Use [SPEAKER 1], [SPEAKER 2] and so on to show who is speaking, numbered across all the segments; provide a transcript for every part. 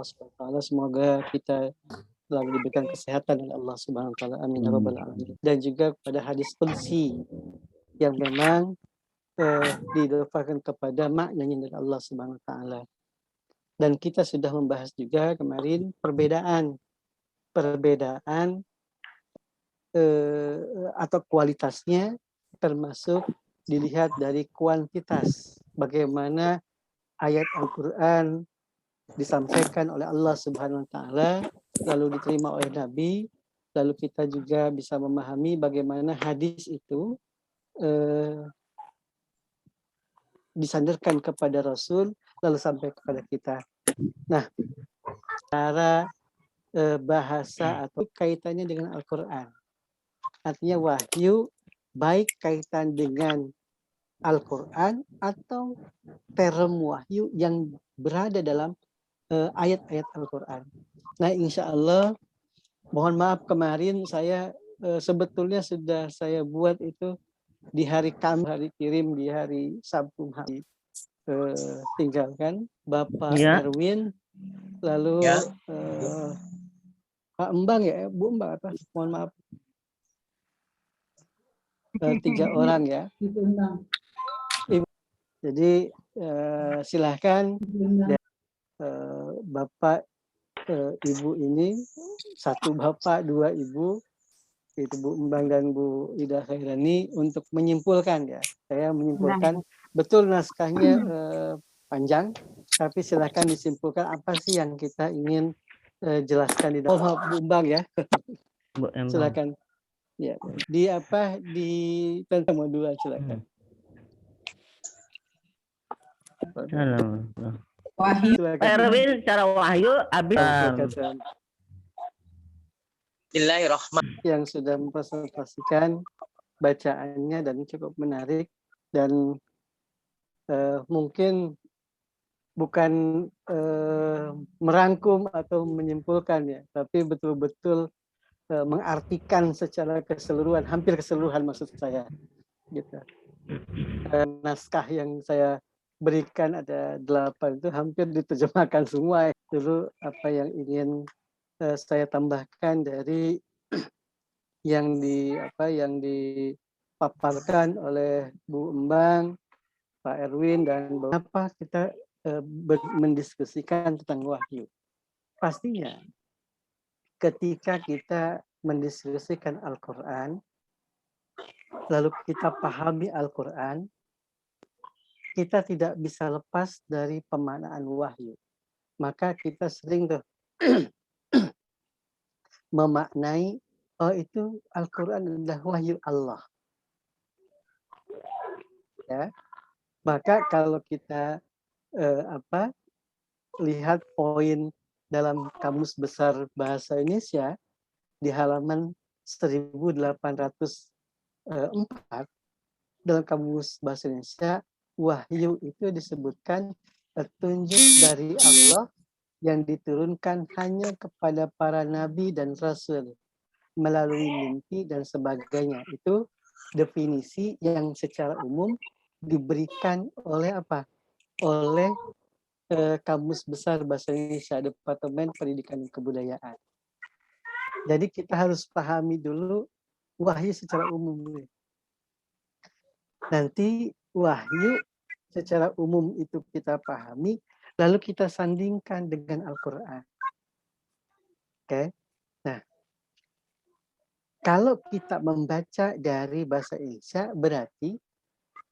[SPEAKER 1] Allah Subhanahu wa taala. Semoga kita selalu diberikan kesehatan oleh Allah Subhanahu wa taala. Amin ya rabbal alamin. Dan juga pada hadis qudsi yang memang didoakan kepada maknanya dari Allah Subhanahu wa taala. Dan kita sudah membahas juga kemarin perbedaan atau kualitasnya, termasuk dilihat dari kuantitas. Bagaimana ayat Al-Quran disampaikan oleh Allah Subhanahu wa taala, lalu diterima oleh Nabi, lalu kita juga bisa memahami bagaimana hadis itu disandarkan kepada Rasul, lalu sampai kepada kita. Nah, cara bahasa atau kaitannya dengan Al-Quran. Artinya wahyu baik kaitan dengan Al-Quran atau term wahyu yang berada dalam ayat-ayat Al-Quran. Nah, insya Allah, mohon maaf kemarin saya sebetulnya sudah saya buat itu di hari Kamis, hari kirim di hari Sabtu, hari tinggalkan Bapak Erwin, lalu Pak Embang ya, Bu Embang apa? Mohon maaf. 3 orang ya. Jadi silahkan Bapak Ibu ini, 1 Bapak 2 Ibu, itu Bu Embang dan Bu Ida Khairani, untuk menyimpulkan ya. Saya menyimpulkan, betul naskahnya panjang, tapi silahkan disimpulkan apa sih yang kita ingin jelaskan di dalam. Oh, Bu Embang ya. Silakan. Ya, di apa di tentang modul silakan.
[SPEAKER 2] Wahyu. Erwin secara wahyu habis.
[SPEAKER 3] Bismillahirrahmanirrahim.
[SPEAKER 1] Yang sudah mempresentasikan bacaannya dan cukup menarik dan mungkin bukan merangkum atau menyimpulkan ya, tapi betul-betul mengartikan secara keseluruhan, hampir keseluruhan maksud saya, gitu. Naskah yang saya berikan ada 8 itu hampir diterjemahkan semua. Dulu apa yang ingin saya tambahkan dari yang dipaparkan oleh Bu Embang, Pak Erwin, dan apa kita mendiskusikan tentang wahyu. Pastinya ketika kita mendiskusikan Al-Quran, lalu kita pahami Al-Quran, kita tidak bisa lepas dari pemaknaan wahyu. Maka kita sering tuh memaknai, oh itu Al-Quran adalah wahyu Allah. Ya, maka kalau kita lihat poin dalam Kamus Besar Bahasa Indonesia di halaman 1804 dalam Kamus Bahasa Indonesia, wahyu itu disebutkan petunjuk dari Allah yang diturunkan hanya kepada para nabi dan rasul melalui mimpi dan sebagainya. Itu definisi yang secara umum diberikan oleh apa? Oleh Kamus Besar Bahasa Indonesia, Departemen Pendidikan dan Kebudayaan. Jadi kita harus pahami dulu wahyu secara umum. Nanti wahyu secara umum itu kita pahami, lalu kita sandingkan dengan Al-Quran. Oke. Nah, kalau kita membaca dari bahasa Indonesia, berarti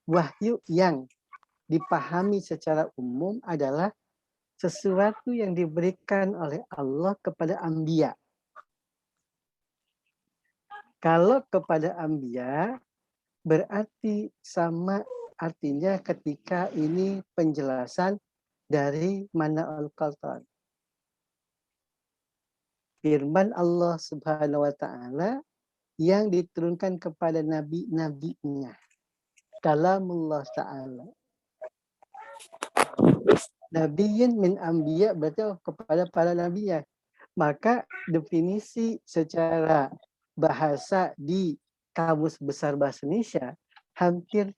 [SPEAKER 1] wahyu yang dipahami secara umum adalah sesuatu yang diberikan oleh Allah kepada anbiya. Kalau kepada anbiya, berarti sama artinya ketika ini penjelasan dari mana Al-Qur'an. Firman Allah Subhanahu wa taala yang diturunkan kepada nabi-nabinya. Kalamullah ta'ala. Nabiyyin min anbiya berarti kepada para nabinya. Maka definisi secara bahasa di Kamus Besar Bahasa Indonesia hampir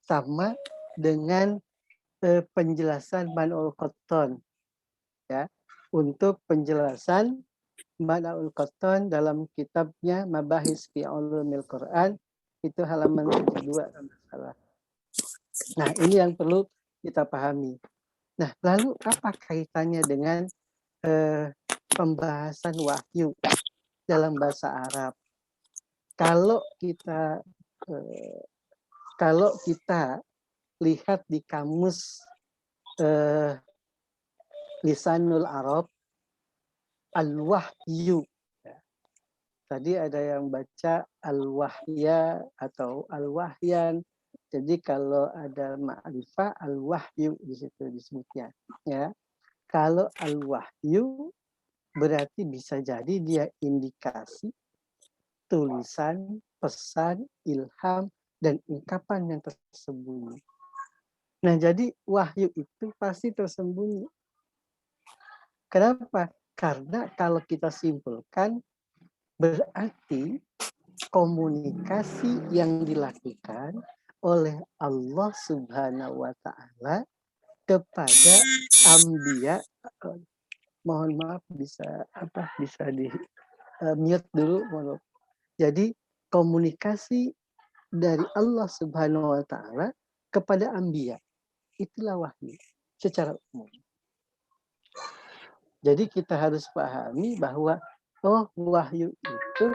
[SPEAKER 1] sama dengan penjelasan Manul Qotton, ya. untuk penjelasan Ma'naul Qattan dalam kitabnya Mabahis fi Ulumil Quran, itu halaman 72 kalau nggak salah. Nah, ini yang perlu kita pahami. Nah, lalu apa kaitannya dengan pembahasan wahyu dalam bahasa Arab? Kalau kita lihat di kamus Lisanul Arab, al-wahyu. Tadi ada yang baca al-wahya atau al-wahyan. Jadi kalau ada ma'rifah, al-wahyu di situ disebutnya. Ya. Kalau al-wahyu berarti bisa jadi dia indikasi, tulisan, pesan, ilham, dan ungkapan yang tersembunyi. Nah, jadi wahyu itu pasti tersembunyi. Kenapa? Karena kalau kita simpulkan, berarti komunikasi yang dilakukan oleh Allah Subhanahu wa Ta'ala kepada anbiya. Mohon maaf, bisa di mute dulu. Jadi komunikasi dari Allah Subhanahu wa Ta'ala kepada anbiya, itulah wahyu secara umum. Jadi kita harus pahami bahwa wahyu itu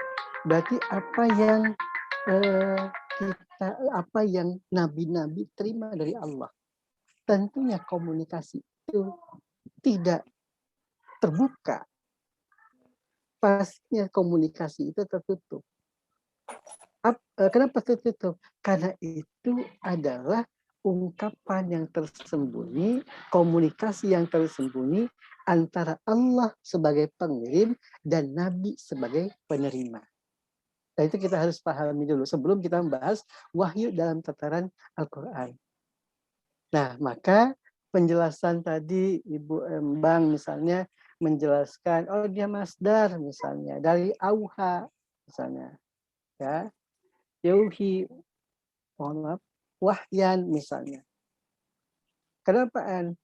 [SPEAKER 1] berarti apa yang nabi-nabi terima dari Allah. Tentunya komunikasi itu tidak terbuka. Pastinya komunikasi itu tertutup. Kenapa tertutup? Karena itu adalah ungkapan yang tersembunyi, komunikasi yang tersembunyi antara Allah sebagai pengirim dan Nabi sebagai penerima. Nah, itu kita harus pahami dulu sebelum kita membahas wahyu dalam tataran Al-Quran. Nah, maka penjelasan tadi Ibu Embang misalnya menjelaskan, dia masdar misalnya, dari auha misalnya. Ya, yauhi, mohon maaf, wahyan misalnya. Kenapa An?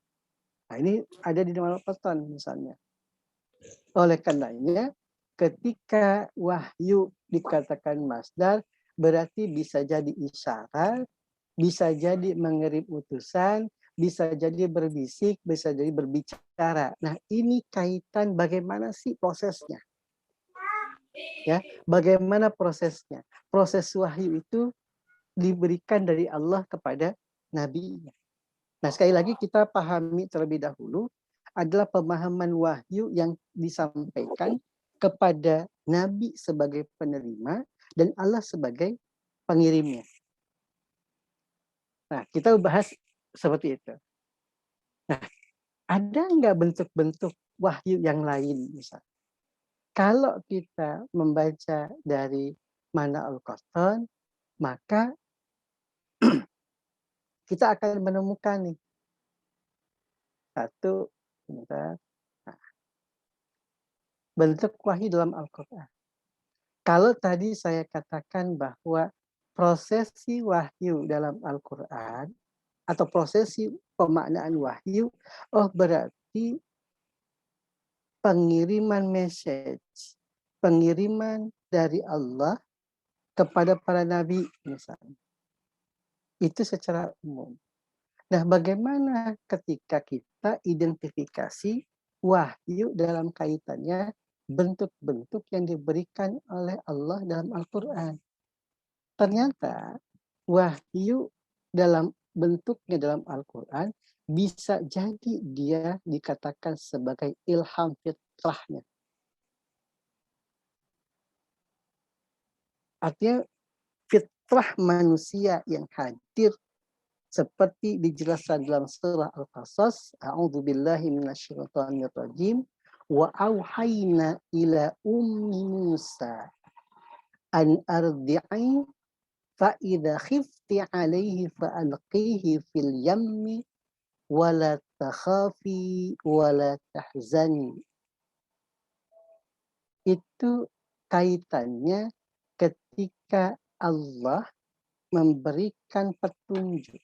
[SPEAKER 1] Nah, ini ada di dalam Al-Qur'an misalnya. Oleh karenanya, ketika wahyu dikatakan masdar, berarti bisa jadi isyarat, bisa jadi mengirim utusan, bisa jadi berbisik, bisa jadi berbicara. Nah, ini kaitan bagaimana sih prosesnya? Ya, bagaimana prosesnya? Proses wahyu itu diberikan dari Allah kepada nabi-Nya. Nah, sekali lagi kita pahami terlebih dahulu adalah pemahaman wahyu yang disampaikan kepada nabi sebagai penerima dan Allah sebagai pengirimnya. Nah, kita bahas seperti itu. Nah, ada nggak bentuk-bentuk wahyu yang lain misalnya? Kalau kita membaca dari Ma'naul Qattan, maka kita akan menemukan nih satu bentuk wahyu dalam Al-Quran. Kalau tadi saya katakan bahwa prosesi wahyu dalam Al-Quran atau prosesi pemaknaan wahyu, berarti pengiriman message, pengiriman dari Allah kepada para nabi misalnya. Itu secara umum. Nah, bagaimana ketika kita identifikasi wahyu dalam kaitannya bentuk-bentuk yang diberikan oleh Allah dalam Al-Quran? Ternyata wahyu dalam bentuknya dalam Al-Quran bisa jadi dia dikatakan sebagai ilham fitrahnya. Artinya fitrah manusia yang hadir seperti dijelaskan dalam surah Al-Qasas, a'udzubillahi minasyaitonirrajim, wa auhayna ila ummi Musa an ardi'i fa idza khifti 'alaihi fa alqihi fil yammi wa la takhafi wa la tahzani. Itu kaitannya ketika Allah memberikan petunjuk.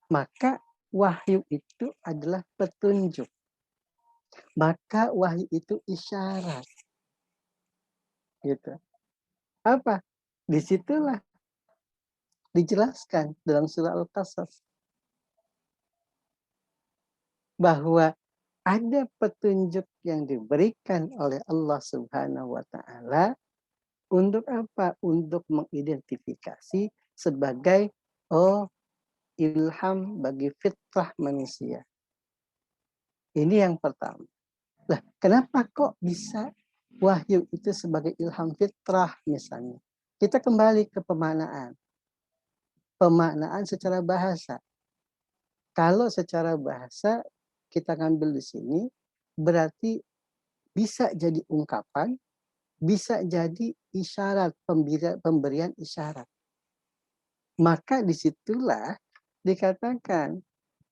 [SPEAKER 1] Maka wahyu itu adalah petunjuk. Maka wahyu itu isyarat. Gitu. Apa? Disitulah dijelaskan dalam surah Al-Qasas bahwa ada petunjuk yang diberikan oleh Allah Subhanahu wa taala untuk apa? Untuk mengidentifikasi sebagai ilham bagi fitrah manusia. Ini yang pertama. Lah, kenapa kok bisa wahyu itu sebagai ilham fitrah misalnya? Kita kembali ke pemaknaan. Pemaknaan secara bahasa. Kalau secara bahasa kita ngambil di sini, berarti bisa jadi ungkapan, bisa jadi isyarat, pemberian isyarat. Maka disitulah dikatakan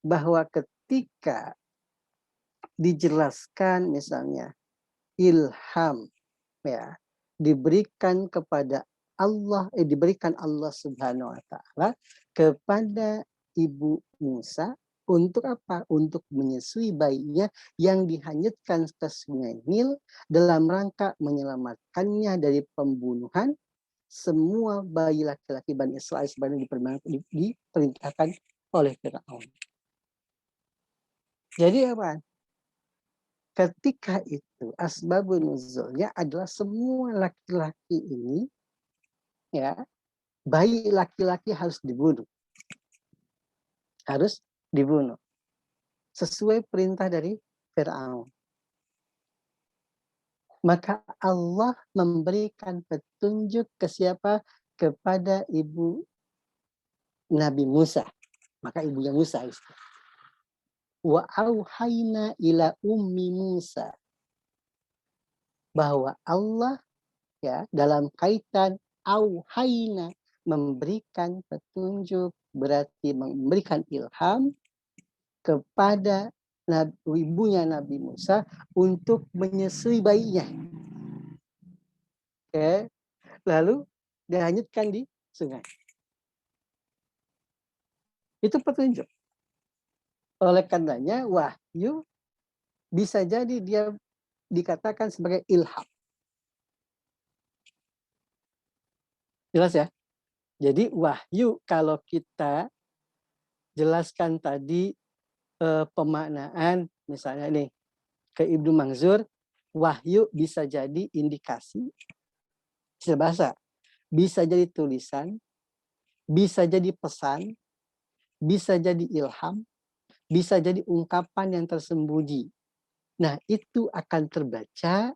[SPEAKER 1] bahwa ketika dijelaskan misalnya ilham ya diberikan kepada diberikan Allah Subhanahu wa taala kepada Ibu Musa untuk apa? Untuk menyusui bayinya yang dihanyutkan ke Sungai Nil dalam rangka menyelamatkannya dari pembunuhan semua bayi laki-laki Bani Israel sebagaimana diperintahkan oleh Firaun. Jadi apa? Ketika itu asbabun nuzulnya adalah semua laki-laki ini ya, bayi laki-laki harus dibunuh. Harus dibunuh. Sesuai perintah dari Firaun. Maka Allah memberikan petunjuk ke siapa? Kepada ibu Nabi Musa. Maka ibunya Musa. Wa auhayna ila ummi Musa. Bahwa Allah ya dalam kaitan auhayna memberikan petunjuk berarti memberikan ilham kepada ibunya Nabi Musa untuk menyusui bayinya. Oke. Lalu dihanyutkan di sungai. Itu petunjuk. Oleh karenanya wahyu bisa jadi dia dikatakan sebagai ilham. Jelas ya? Jadi wahyu kalau kita jelaskan tadi pemaknaan misalnya nih ke Ibnu Manzur, wahyu bisa jadi indikasi secara bahasa, bisa jadi tulisan, bisa jadi pesan, bisa jadi ilham, bisa jadi ungkapan yang tersembunyi. Nah, itu akan terbaca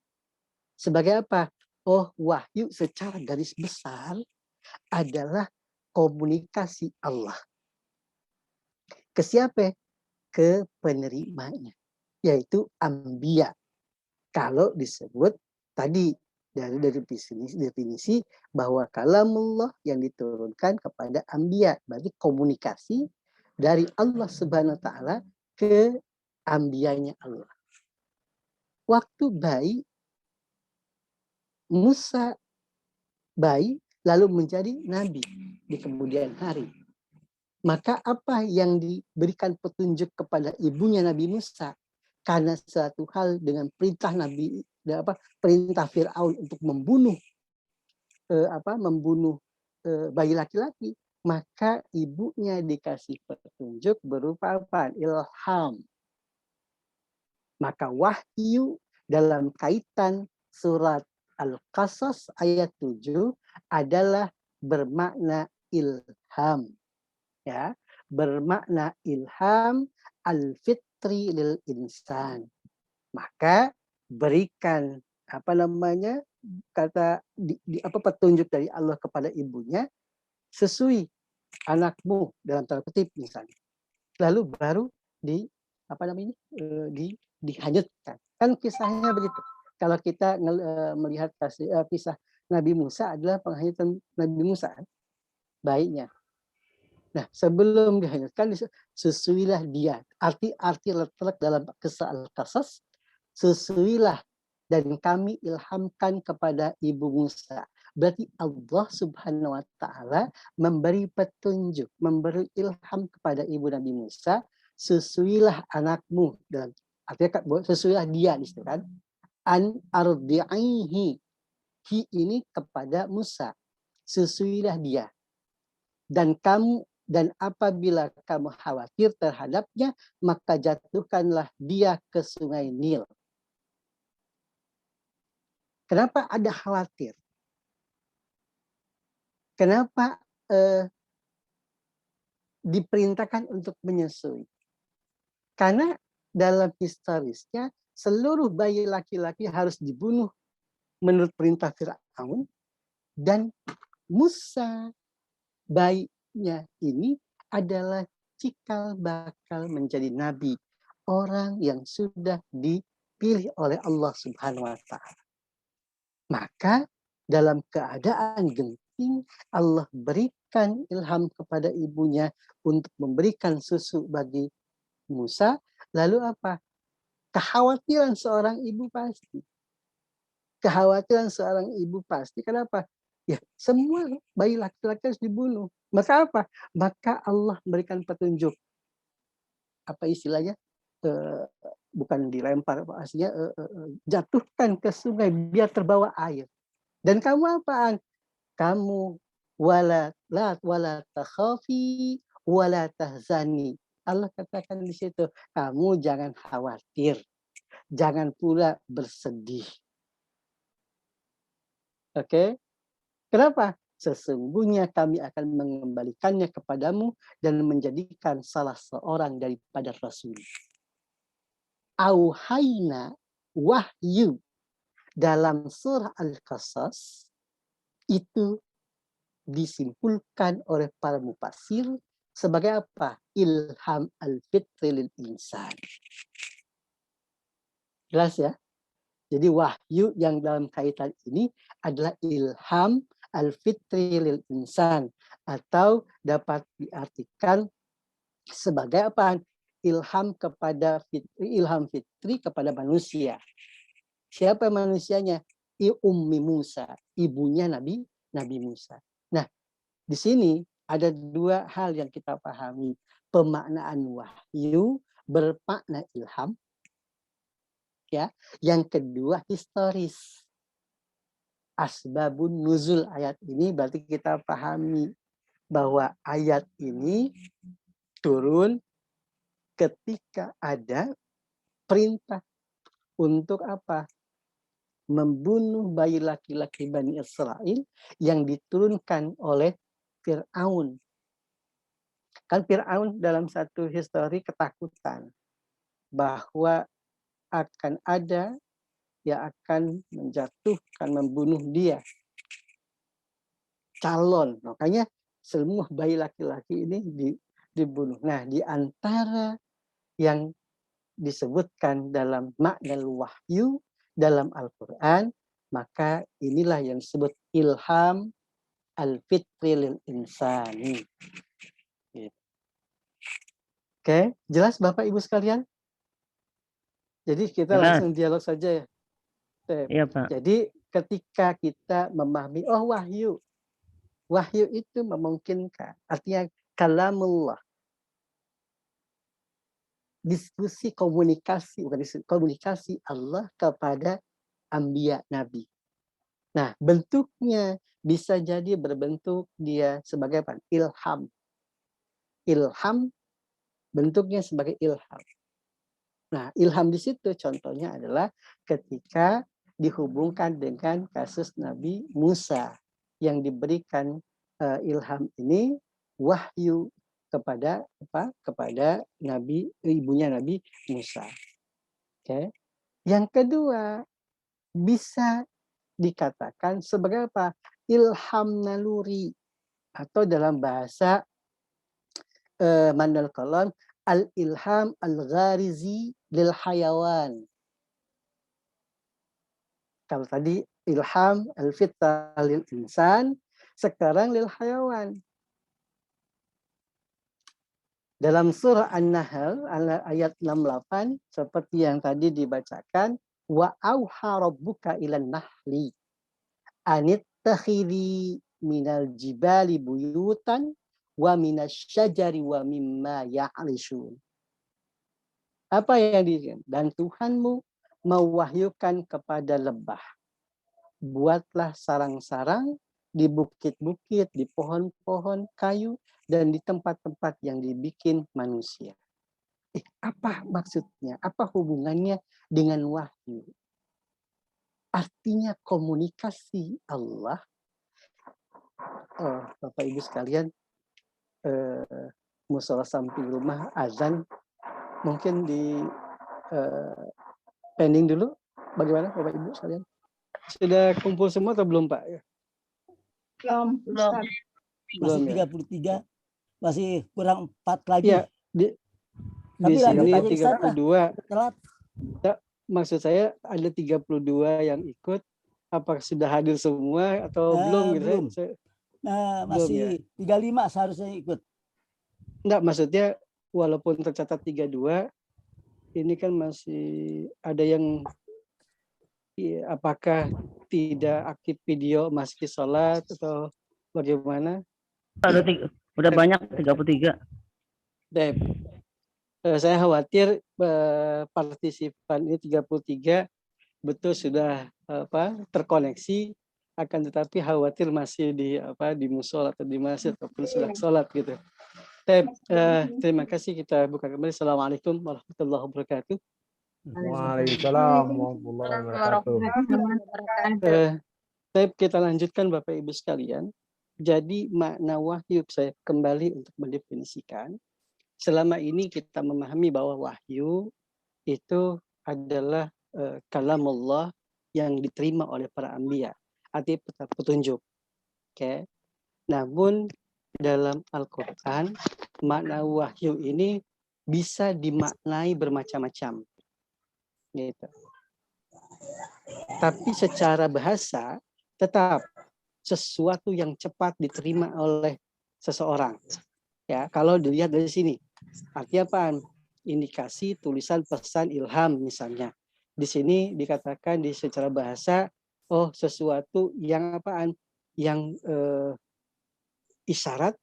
[SPEAKER 1] sebagai apa? Oh, wahyu secara garis besar adalah komunikasi Allah. Ke siapa? Ke penerimanya, yaitu anbiya. Kalau disebut tadi dari definisi bahwa kalamullah yang diturunkan kepada anbiya, berarti komunikasi dari Allah Subhanahu wa taala ke anbiyanya Allah. Waktu bayi Musa bayi lalu menjadi nabi di kemudian hari. Maka apa yang diberikan petunjuk kepada ibunya Nabi Musa? Karena suatu hal dengan perintah perintah Firaun untuk membunuh bayi laki-laki, maka ibunya dikasih petunjuk berupa apa? Ilham. Maka wahyu dalam kaitan surat Al-Qasas ayat 7 adalah bermakna ilham. Ya, bermakna ilham al-fitri lil insan. Maka berikan petunjuk dari Allah kepada ibunya, susui anakmu dalam tanda kutip misalnya. Lalu baru dihanyutkan. Kan kisahnya begitu. Kalau kita melihat kisah Nabi Musa adalah penghanyutan Nabi Musa, baiknya. Nah, sebelum dihanyutkan, susuilah dia. Arti letak dalam kisah Al-Qasas, susuilah dan kami ilhamkan kepada Ibu Musa. Berarti Allah Subhanahu wa taala memberi petunjuk, memberi ilham kepada Ibu Nabi Musa, susuilah anakmu dalam Artinya sesuailah dia di situ kan. An ardi'ihi. Hi ini kepada Musa. Susuilah dia. Dan apabila kamu khawatir terhadapnya, maka jatuhkanlah dia ke sungai Nil. Kenapa ada khawatir? Kenapa diperintahkan untuk menyusui? Karena dalam historisnya seluruh bayi laki-laki harus dibunuh menurut perintah Fir'aun, dan Musa bayinya ini adalah cikal bakal menjadi nabi, orang yang sudah dipilih oleh Allah Subhanahu wa taala. Maka dalam keadaan genting Allah berikan ilham kepada ibunya untuk memberikan susu bagi Musa. Lalu apa? Kekhawatiran seorang ibu pasti. Kekhawatiran seorang ibu pasti. Kenapa? Ya, semua bayi laki-laki harus dibunuh. Maka apa? Maka Allah memberikan petunjuk. Apa istilahnya? Bukan dilempar, aslinya jatuhkan ke sungai biar terbawa air. Dan kamu apaan? Kamu wala takhafi wala tahzani. Allah katakan di situ, kamu jangan khawatir, jangan pula bersedih. Oke? Kenapa? Sesungguhnya kami akan mengembalikannya kepadamu dan menjadikan salah seorang daripada rasul. Auhayna, wahyu dalam surah Al-Qasas itu disimpulkan oleh para mufassir sebagai apa? Ilham al-fitri lil insan. Jelas ya? Jadi wahyu yang dalam kaitan ini adalah ilham al-fitri lil insan, atau dapat diartikan sebagai apa? Ilham fitri kepada manusia. Siapa manusianya? Ummi Musa, ibunya Nabi Musa. Nah, di sini ada dua hal yang kita pahami. Pemaknaan wahyu bermakna ilham. Ya, yang kedua historis. Asbabun nuzul ayat ini berarti kita pahami bahwa ayat ini turun ketika ada perintah untuk apa? Membunuh bayi laki-laki Bani Israel yang diturunkan oleh Fir'aun. Kan Fir'aun dalam satu histori ketakutan bahwa akan ada yang akan menjatuhkan, membunuh dia. Calon. Makanya semua bayi laki-laki ini dibunuh. Nah, di antara yang disebutkan dalam makna wahyu dalam Al-Quran, maka inilah yang disebut ilham al-fitri lil insani. Oke, jelas Bapak Ibu sekalian? Jadi kita langsung dialog saja ya.
[SPEAKER 2] Iya, Pak.
[SPEAKER 1] Jadi ketika kita memahami, oh wahyu itu memungkinkan. Artinya kalamullah. Diskusi komunikasi Allah kepada anbiya nabi. Nah, bentuknya bisa jadi berbentuk dia sebagai apa? Ilham. Ilham bentuknya sebagai ilham. Nah, ilham di situ contohnya adalah ketika dihubungkan dengan kasus Nabi Musa yang diberikan ilham ini wahyu kepada ibunya Nabi Musa. Oke. Yang kedua bisa dikatakan sebagai apa? Ilham naluri, atau dalam bahasa Mandal Kolon al-ilham al-gharizi lil hayawan. Kalau tadi ilham al-fitra lil insan, sekarang lil hayawan. Dalam surah An-Nahl ayat 68 seperti yang tadi dibacakan, wa auha rabbuka ilan nahli anittakhidhi minal jibali buyutan wa minas syajari wa mimma ya'rishun. Apa yang dan Tuhanmu mewahyukan kepada lebah, buatlah sarang-sarang di bukit-bukit, di pohon-pohon kayu, dan di tempat-tempat yang dibikin manusia. Apa maksudnya? Apa hubungannya dengan wahyu? Artinya komunikasi Allah. Bapak Ibu sekalian, musola samping rumah azan, mungkin di pending dulu. Bagaimana Bapak Ibu sekalian? Sudah kumpul semua atau belum Pak?
[SPEAKER 4] Belum.
[SPEAKER 1] Belum
[SPEAKER 5] Masih
[SPEAKER 1] ya?
[SPEAKER 5] 33, masih kurang 4 lagi.
[SPEAKER 1] Ya, di
[SPEAKER 5] Tapi
[SPEAKER 1] sini
[SPEAKER 5] lanjut aja, Ustaz,
[SPEAKER 1] 32.
[SPEAKER 5] telat.
[SPEAKER 1] Maksud saya ada 32 yang ikut. Apakah sudah hadir semua atau belum gitu?
[SPEAKER 5] Belum.
[SPEAKER 1] Belum
[SPEAKER 5] Masih
[SPEAKER 1] ya?
[SPEAKER 5] 35 seharusnya ikut.
[SPEAKER 1] Enggak, maksudnya walaupun tercatat 32, ini kan masih ada yang apakah tidak aktif video masih sholat atau bagaimana?
[SPEAKER 2] Udah banyak 33.
[SPEAKER 1] Dep, saya khawatir partisipan ini 33 betul sudah terkoneksi, akan tetapi khawatir masih di musola atau di masjid ataupun sudah sholat gitu. Terima kasih, kita buka kembali. Assalamualaikum warahmatullahi wabarakatuh.
[SPEAKER 6] Waalaikumsalam warahmatullahi wabarakatuh.
[SPEAKER 1] Kita lanjutkan Bapak Ibu sekalian. Jadi makna wahyu, saya kembali untuk mendefinisikan. Selama ini kita memahami bahwa wahyu itu adalah kalamullah yang diterima oleh para anbiya, artinya petunjuk. Oke. Namun dalam Al-Qur'an makna wahyu ini bisa dimaknai bermacam-macam. Gitu. Tapi secara bahasa tetap sesuatu yang cepat diterima oleh seseorang. Ya, kalau dilihat dari sini, artinya apaan? Indikasi tulisan pesan ilham misalnya. Di sini dikatakan di secara bahasa, sesuatu yang apaan? Yang isyarat,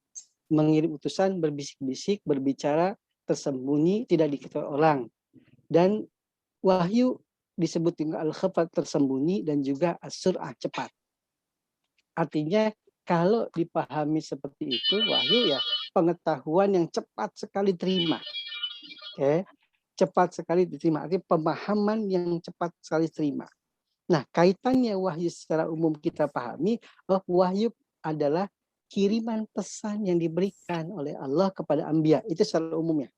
[SPEAKER 1] mengirim utusan, berbisik-bisik, berbicara, tersembunyi, tidak diketahui orang. Dan wahyu disebut dengan al-khafat, tersembunyi, dan juga as-sur'ah, cepat. Artinya kalau dipahami seperti itu, wahyu ya pengetahuan yang cepat sekali terima. Oke. Cepat sekali diterima, artinya pemahaman yang cepat sekali terima. Nah, kaitannya wahyu secara umum kita pahami, wahyu adalah kiriman pesan yang diberikan oleh Allah kepada anbiya. Itu secara umumnya.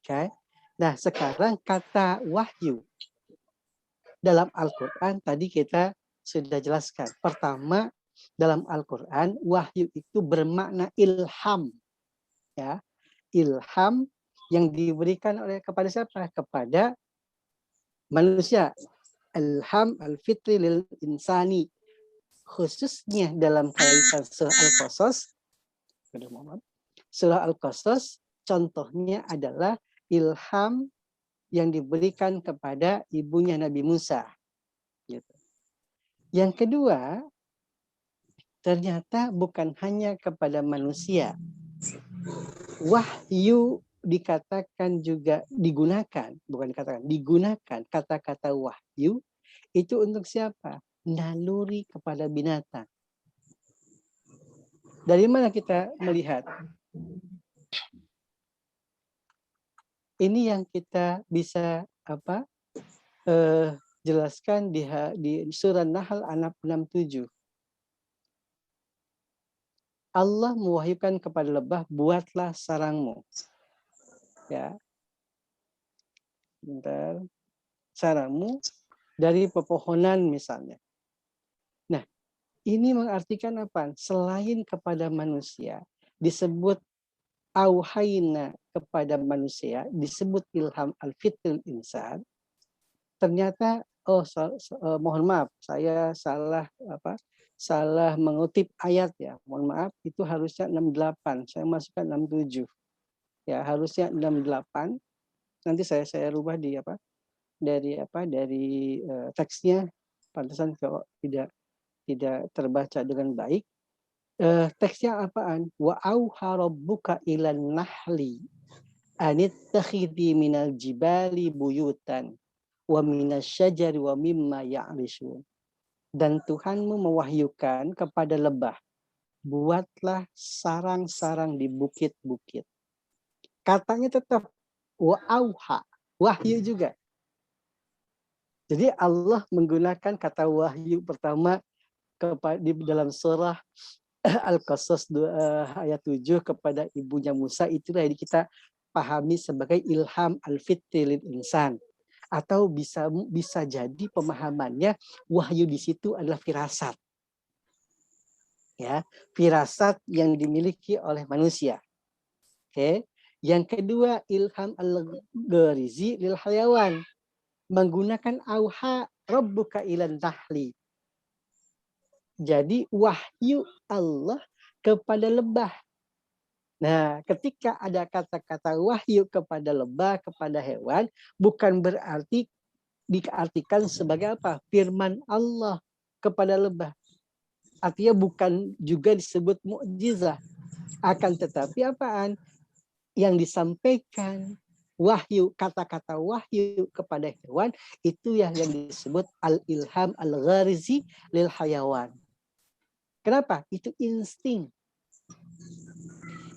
[SPEAKER 1] Oke. Nah, sekarang kata wahyu dalam Al-Qur'an tadi kita sudah jelaskan. Pertama, dalam Al-Qur'an wahyu itu bermakna ilham. Ya. Ilham yang diberikan kepada siapa? Kepada manusia. Ilham al-fitri lil insani. Khususnya dalam kaitan surah Al-Qasas. Surah Al-Qasas contohnya adalah ilham yang diberikan kepada ibunya Nabi Musa. Gitu. Yang kedua, ternyata bukan hanya kepada manusia. Wahyu dikatakan juga digunakan, bukan dikatakan, digunakan kata-kata wahyu itu untuk siapa? Naluri kepada binatang. Dari mana kita melihat? Ini yang kita bisa jelaskan di surah Nahl ayat 67. Allah mewahyukan kepada lebah, buatlah sarangmu. Ya. Bentar. Sarangmu dari pepohonan misalnya. Nah, ini mengartikan apa? Selain kepada manusia disebut auhayna kepada manusia, disebut ilham al-fitril insan. Ternyata mohon maaf, saya salah mengutip ayat ya. Mohon maaf, itu harusnya 68. Saya masukkan 67. Ya, harusnya 68. Nanti saya rubah dari teksnya, pantesan kalau tidak terbaca dengan baik. Teksnya apaan? Wa auha rabbuka ilan nahli anittakhidhi minal jibali buyutan wa minasyajari wa mimma ya'rishun. Dan Tuhanmu mewahyukan kepada lebah, buatlah sarang-sarang di bukit-bukit. Katanya tetap wa'auha, wahyu juga. Jadi Allah menggunakan kata wahyu pertama di dalam surah Al-Qasas ayat 7 kepada ibunya Musa, itulah yang kita pahami sebagai ilham al-fitri lil insan. Atau bisa jadi pemahamannya wahyu di situ adalah firasat. Ya, firasat yang dimiliki oleh manusia. Oke. Yang kedua, ilham al-gharizi lil hayawan. Menggunakan auha rabbuka ilan nahli. Jadi wahyu Allah kepada lebah. Nah, ketika ada kata-kata wahyu kepada lebah, kepada hewan, bukan berarti diartikan sebagai apa? Firman Allah kepada lebah. Artinya bukan juga disebut mukjizat. Akan tetapi apaan? Yang disampaikan wahyu, kata-kata wahyu kepada hewan, itu yang disebut al-ilham al-gharizi lil hayawan. Kenapa? Itu insting.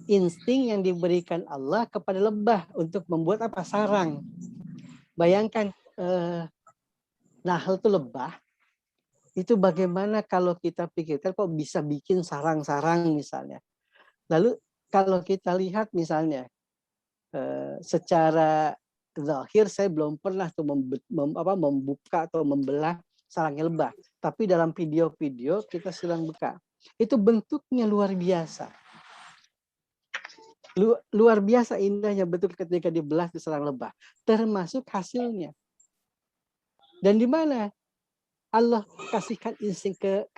[SPEAKER 1] Insting yang diberikan Allah kepada lebah untuk membuat apa? Sarang. Bayangkan nahl itu lebah. Itu bagaimana kalau kita pikirkan kok bisa bikin sarang-sarang misalnya. Lalu kalau kita lihat misalnya secara zahir saya belum pernah tuh membuka atau membelah sarangnya lebah. Tapi dalam video-video kita sedang buka. Itu bentuknya luar biasa. Luar biasa indahnya bentuk ketika dibelah di sarang lebah, termasuk hasilnya. Dan di mana Allah kasihkan insting ke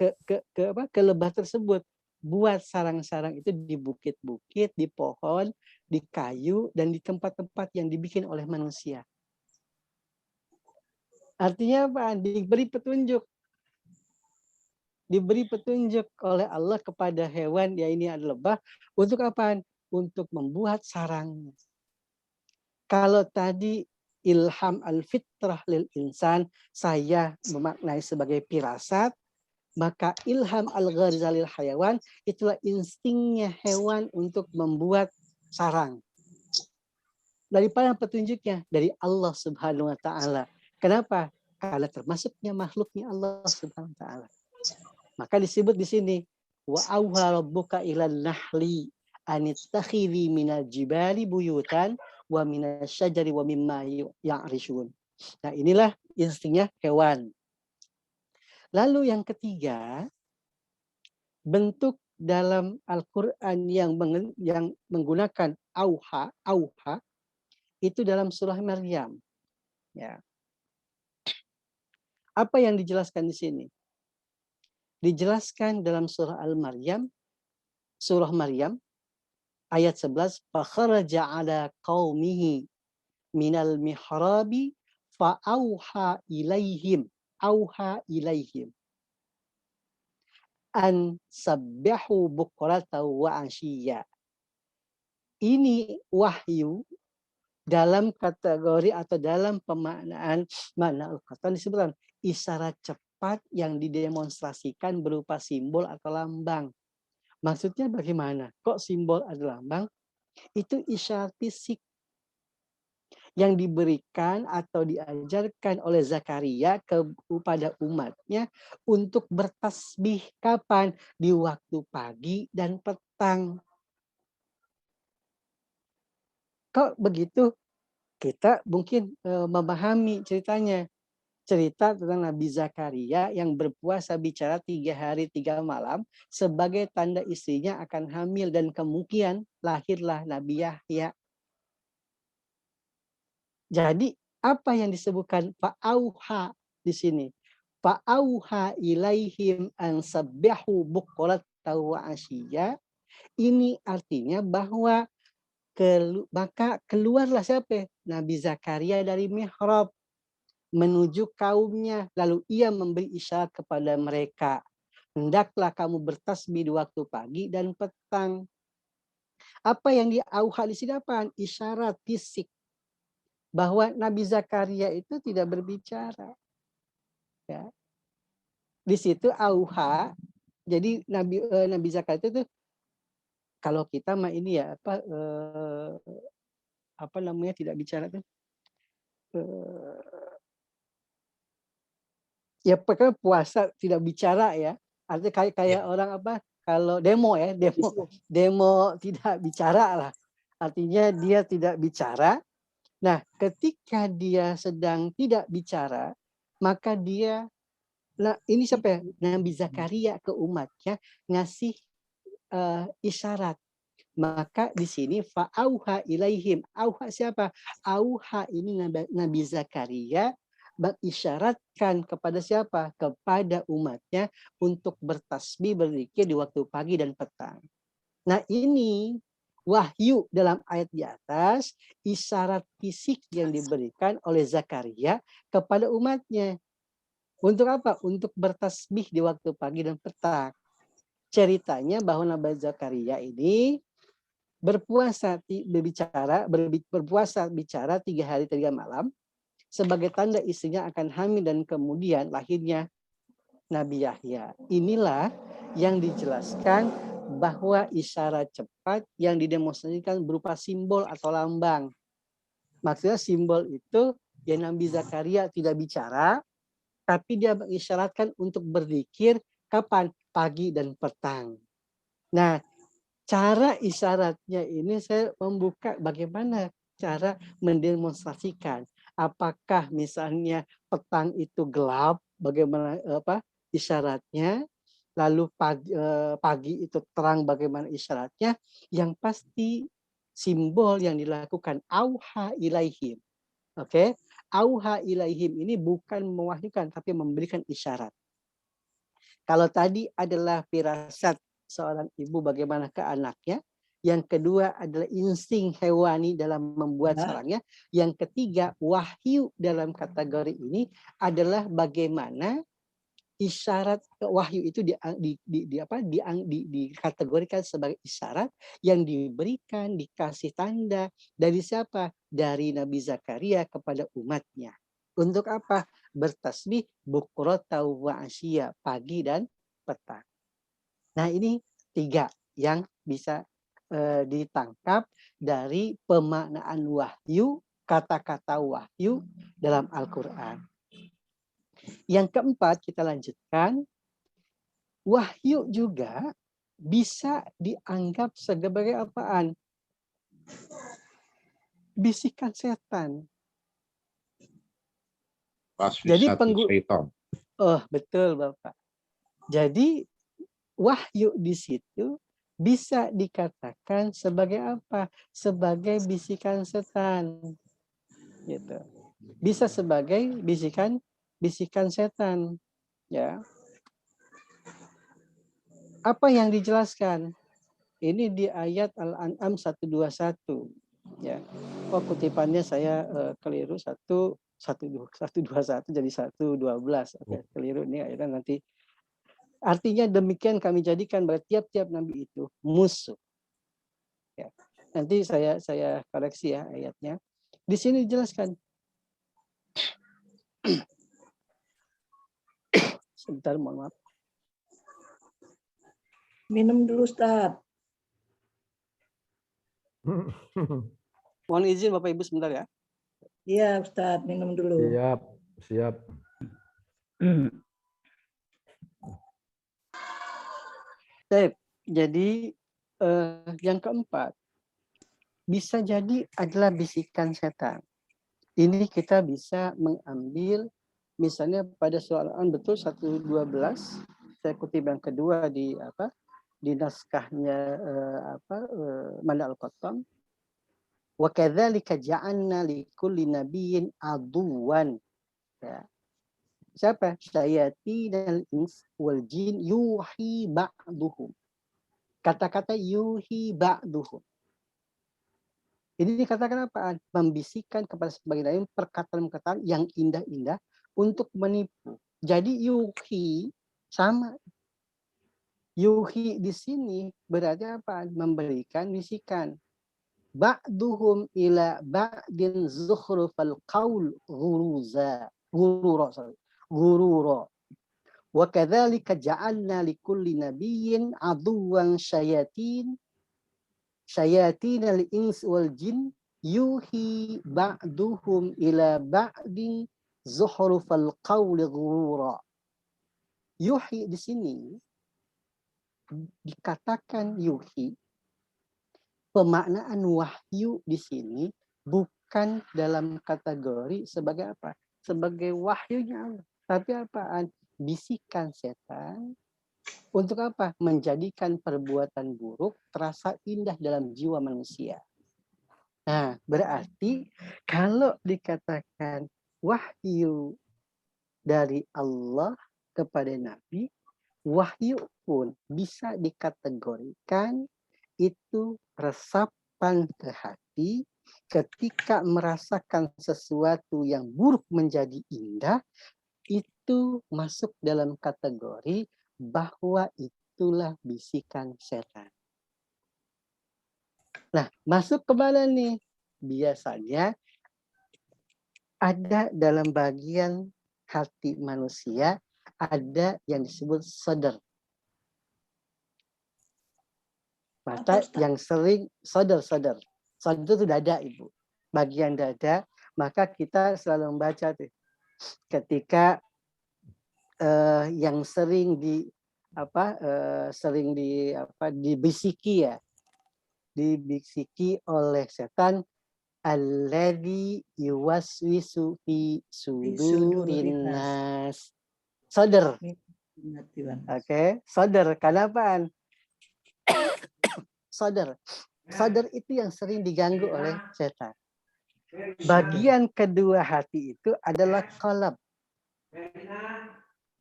[SPEAKER 1] lebah tersebut, buat sarang-sarang itu di bukit-bukit, di pohon, di kayu, dan di tempat-tempat yang dibikin oleh manusia. Artinya apa? Diberi petunjuk. Diberi petunjuk oleh Allah kepada hewan, ya ini adalah lebah, untuk apa? Untuk membuat sarangnya. Kalau tadi ilham al-fitrah lil insan saya memaknai sebagai firasat, maka ilham al-ghariza lil hayawan itulah instingnya hewan untuk membuat sarang. Dari mana petunjuknya? Dari Allah Subhanahu wa taala. Kenapa? Karena termasuknya makhluknya Allah Subhanahu wa taala. Maka disebut di sini wa auha rabbuka ilan nahli anittakhidhi minal jibali buyutan wa minasyajari wa mimma ya'rishun. Nah, inilah instingnya hewan. Lalu yang ketiga, bentuk dalam Al-Qur'an yang menggunakan auha itu dalam surah Maryam. Ya. Apa yang dijelaskan di sini? Dijelaskan dalam surah Al-Maryam, surah Maryam ayat 11, fakharaja ala qaumihi minal mihrabi fa auha ilaihim an sabbihu bukratan wa asyiya. Ini wahyu dalam kategori atau dalam pemaknaan makna Al-Qur'an disebutkan isyarat cepat yang didemonstrasikan berupa simbol atau lambang. Maksudnya bagaimana? Kok simbol atau lambang? Itu isyarat fisik yang diberikan atau diajarkan oleh Zakaria kepada umatnya untuk bertasbih kapan? Di waktu pagi dan petang. Kok begitu? Kita mungkin memahami ceritanya. Cerita tentang Nabi Zakaria yang berpuasa bicara 3 hari 3 malam sebagai tanda istrinya akan hamil dan kemungkinan lahirlah Nabi Yahya. Jadi apa yang disebutkan fa'auha di sini? Fa'auha ilaihim an sabbihu bukratan wa asyiya. Ini artinya bahwa maka keluarlah siapa? Nabi Zakaria dari mihrab menuju kaumnya, lalu ia memberi isyarat kepada mereka, hendaklah kamu bertasbih di waktu pagi dan petang. Apa yang diauha di sini apa? Isyarat fisik bahwa Nabi Zakaria itu tidak berbicara. Ya. Di situ auha. Jadi Nabi Zakaria itu kalau kita mah ini ya apa namanya tidak bicara tuh. Ya pokoknya puasa tidak bicara ya. Artinya kayak orang apa? Kalau demo ya, demo tidak bicara lah. Artinya dia tidak bicara. Nah, ketika dia sedang tidak bicara, maka dia, nah ini siapa ya? Nabi Zakaria ke umatnya ngasih isyarat. Maka di sini fa'auha ilaihim. Auha siapa? Auha ini Nabi Zakaria mengisyaratkan kepada siapa? Kepada umatnya untuk bertasbih, berzikir di waktu pagi dan petang. Nah ini wahyu dalam ayat di atas, isyarat fisik yang diberikan oleh Zakaria kepada umatnya. Untuk apa? Untuk bertasbih di waktu pagi dan petang. Ceritanya bahwa Nabi Zakaria ini berpuasa bicara 3 hari 3 malam sebagai tanda istrinya akan hamil dan kemudian lahirnya Nabi Yahya. Inilah yang dijelaskan bahwa isyarat cepat yang didemonstrasikan berupa simbol atau lambang. Maksudnya simbol itu ya Nabi Zakaria tidak bicara, tapi dia mengisyaratkan untuk berzikir kapan? Pagi dan petang. Nah, cara isyaratnya ini saya membuka bagaimana cara mendemonstrasikan. Apakah misalnya petang itu gelap, bagaimana isyaratnya, lalu pagi itu terang, bagaimana isyaratnya. Yang pasti simbol yang dilakukan auha ilaihim. Oke, auha ilaihim ini bukan mewahyukan tapi memberikan isyarat. Kalau tadi adalah firasat seorang ibu bagaimana ke anaknya. Yang kedua adalah insting hewani dalam membuat sarangnya. Yang ketiga, wahyu dalam kategori ini adalah bagaimana isyarat wahyu itu dikategorikan sebagai isyarat yang diberikan, dikasih tanda dari siapa? Dari Nabi Zakaria kepada umatnya. Untuk apa? Bertasbih bukrata wa asya, pagi dan petang. Nah ini 3 yang bisa ditangkap dari pemaknaan wahyu, kata-kata wahyu dalam Al-Quran. Yang keempat kita lanjutkan, wahyu juga bisa dianggap sebagai apaan? Bisikan setan. Jadi betul Bapak. Jadi wahyu di situ bisa dikatakan sebagai apa? Sebagai bisikan setan. Gitu. Bisa sebagai bisikan setan. Ya. Apa yang dijelaskan? Ini di ayat Al-An'am 121. Ya. Oh, kutipannya saya keliru 121 jadi 112. Oke, keliru ini akhirnya nanti. Artinya demikian kami jadikan bahwa tiap-tiap nabi itu musuh. Ya. Nanti saya koreksi ya ayatnya. Di sini dijelaskan. Sebentar, mohon maaf.
[SPEAKER 4] Minum dulu, Ustaz.
[SPEAKER 1] Mohon izin Bapak Ibu sebentar ya.
[SPEAKER 4] Iya, Ustaz, minum dulu.
[SPEAKER 6] Siap.
[SPEAKER 1] Jadi yang keempat bisa jadi adalah bisikan setan. Ini kita bisa mengambil misalnya pada surah Al-An'am betul 112. Saya kutip yang kedua di naskahnya Manda Al-Qattam. Wa kadzalika ja'alna likulli nabiyyin aduwan. Ya. Siapa? Syayatinal ins wal jin yuhi ba'duhum. Kata-kata yuhi ba'duhum. Ini dikatakan apa? Membisikkan kepada sebagian perkataan-perkataan yang indah-indah untuk menipu. Jadi yuhi sama. Yuhi di sini berarti apa? Memberikan bisikan. Ba'duhum ila ba'din zukhrufal qaul ghurura. Wa kadzalika ja'alna likulli nabiyyin aduwwan syayatin al-ins wal jin yuhi ba'duhum ila ba'din zukhrufal qaul ghurura. Yuhi di sini dikatakan yuhi, pemaknaan wahyu di sini bukan dalam kategori sebagai apa? Sebagai wahyunya Allah. Tapi apaan? Bisikan setan untuk apa? Menjadikan perbuatan buruk terasa indah dalam jiwa manusia. Nah, berarti kalau dikatakan wahyu dari Allah kepada Nabi, wahyu pun bisa dikategorikan itu resapan ke hati ketika merasakan sesuatu yang buruk menjadi indah, itu masuk dalam kategori bahwa itulah bisikan setan. Nah, masuk ke mana nih? Biasanya ada dalam bagian hati manusia, ada yang disebut sadar. Maka yang sering sadar itu dada, Ibu. Bagian dada, maka kita selalu membaca tuh. Ketika yang sering dibisiki ya, dibisiki oleh setan, alladzi yuwaswisu fi sudurin nas. Sadar. Oke, sadar. Kenapaan? Sadar itu yang sering diganggu oleh setan. Bagian kedua hati itu adalah qalb.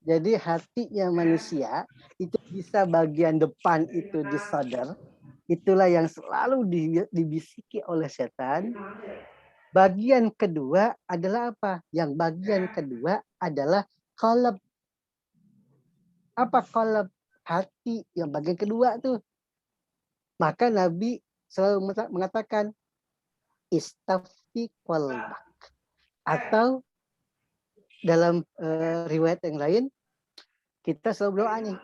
[SPEAKER 1] Jadi hatinya manusia itu bisa bagian depan itu disadar, itulah yang selalu dibisiki oleh setan. Bagian kedua adalah apa? Yang bagian kedua adalah qalb. Apa qalb? Hati yang bagian kedua tuh. Maka Nabi selalu mengatakan istafti qalbak. Atau dalam riwayat yang lain kita selalu berdoa nih,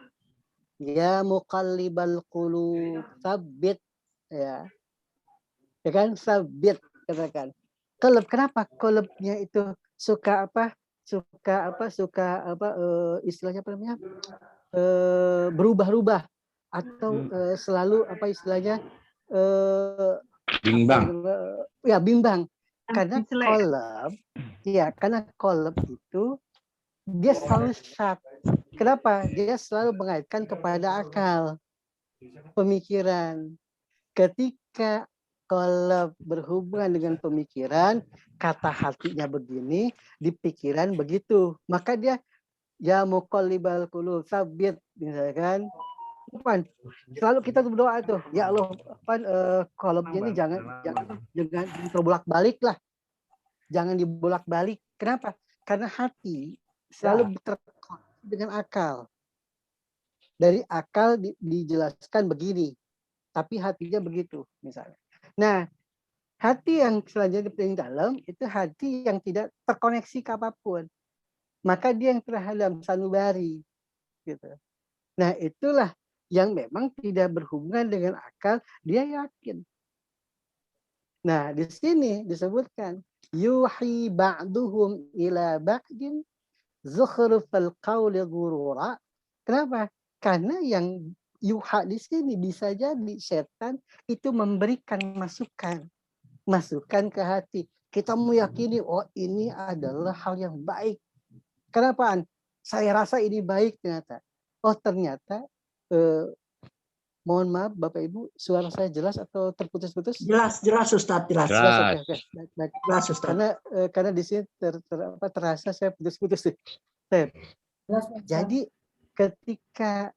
[SPEAKER 1] ya muqallibal qulub tsabbit, ya kan, sabbit, katakan qalb. Kenapa qalbnya itu suka istilahnya apa namanya, berubah-ubah atau selalu istilahnya
[SPEAKER 6] bimbang.
[SPEAKER 1] Bimbang. Karena qalb itu dia selalu syak. Kenapa? Dia selalu mengaitkan kepada akal, pemikiran. Ketika qalb berhubungan dengan pemikiran, kata hatinya begini, di pikiran begitu. Maka dia ya muqallibal qulub tsabbit, misalkan. Selalu kita berdoa tuh, ya Allah, qalbnya ini jangan terbolak-balik lah. Jangan dibolak-balik. Kenapa? Karena hati selalu terkoneksi dengan akal. Dari akal dijelaskan begini, tapi hatinya begitu, misalnya. Nah, hati yang selanjutnya paling dalam itu hati yang tidak terkoneksi ke apapun. Maka dia yang terhadap sanubari, gitu. Nah, itulah yang memang tidak berhubungan dengan akal, dia yakin. Nah, di sini disebutkan yuhi ba'duhum ila ba'din zukhrufal qawli ghurura. Kenapa? Karena yang yuha di sini bisa jadi setan itu memberikan masukan ke hati. Kita meyakini, oh ini adalah hal yang baik. Kenapa? Saya rasa ini baik ternyata. Oh ternyata, mohon maaf Bapak Ibu, suara saya jelas atau terputus-putus?
[SPEAKER 4] Jelas Ustaz, jelas.
[SPEAKER 1] Oke.
[SPEAKER 4] Jelas Ustaz.
[SPEAKER 1] Karena di sini terasa saya putus-putus. Jadi ketika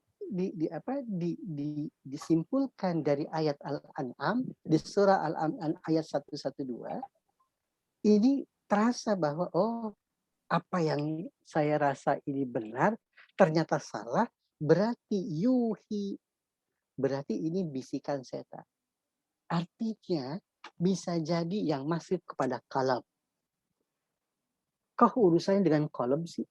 [SPEAKER 1] disimpulkan dari ayat Al-An'am, di surah Al-An'am ayat 112, ini terasa bahwa oh, apa yang saya rasa ini benar ternyata salah, berarti yuhi, berarti ini bisikan setan. Artinya bisa jadi yang masuk kepada qalb. Kok urusannya dengan qalb sih?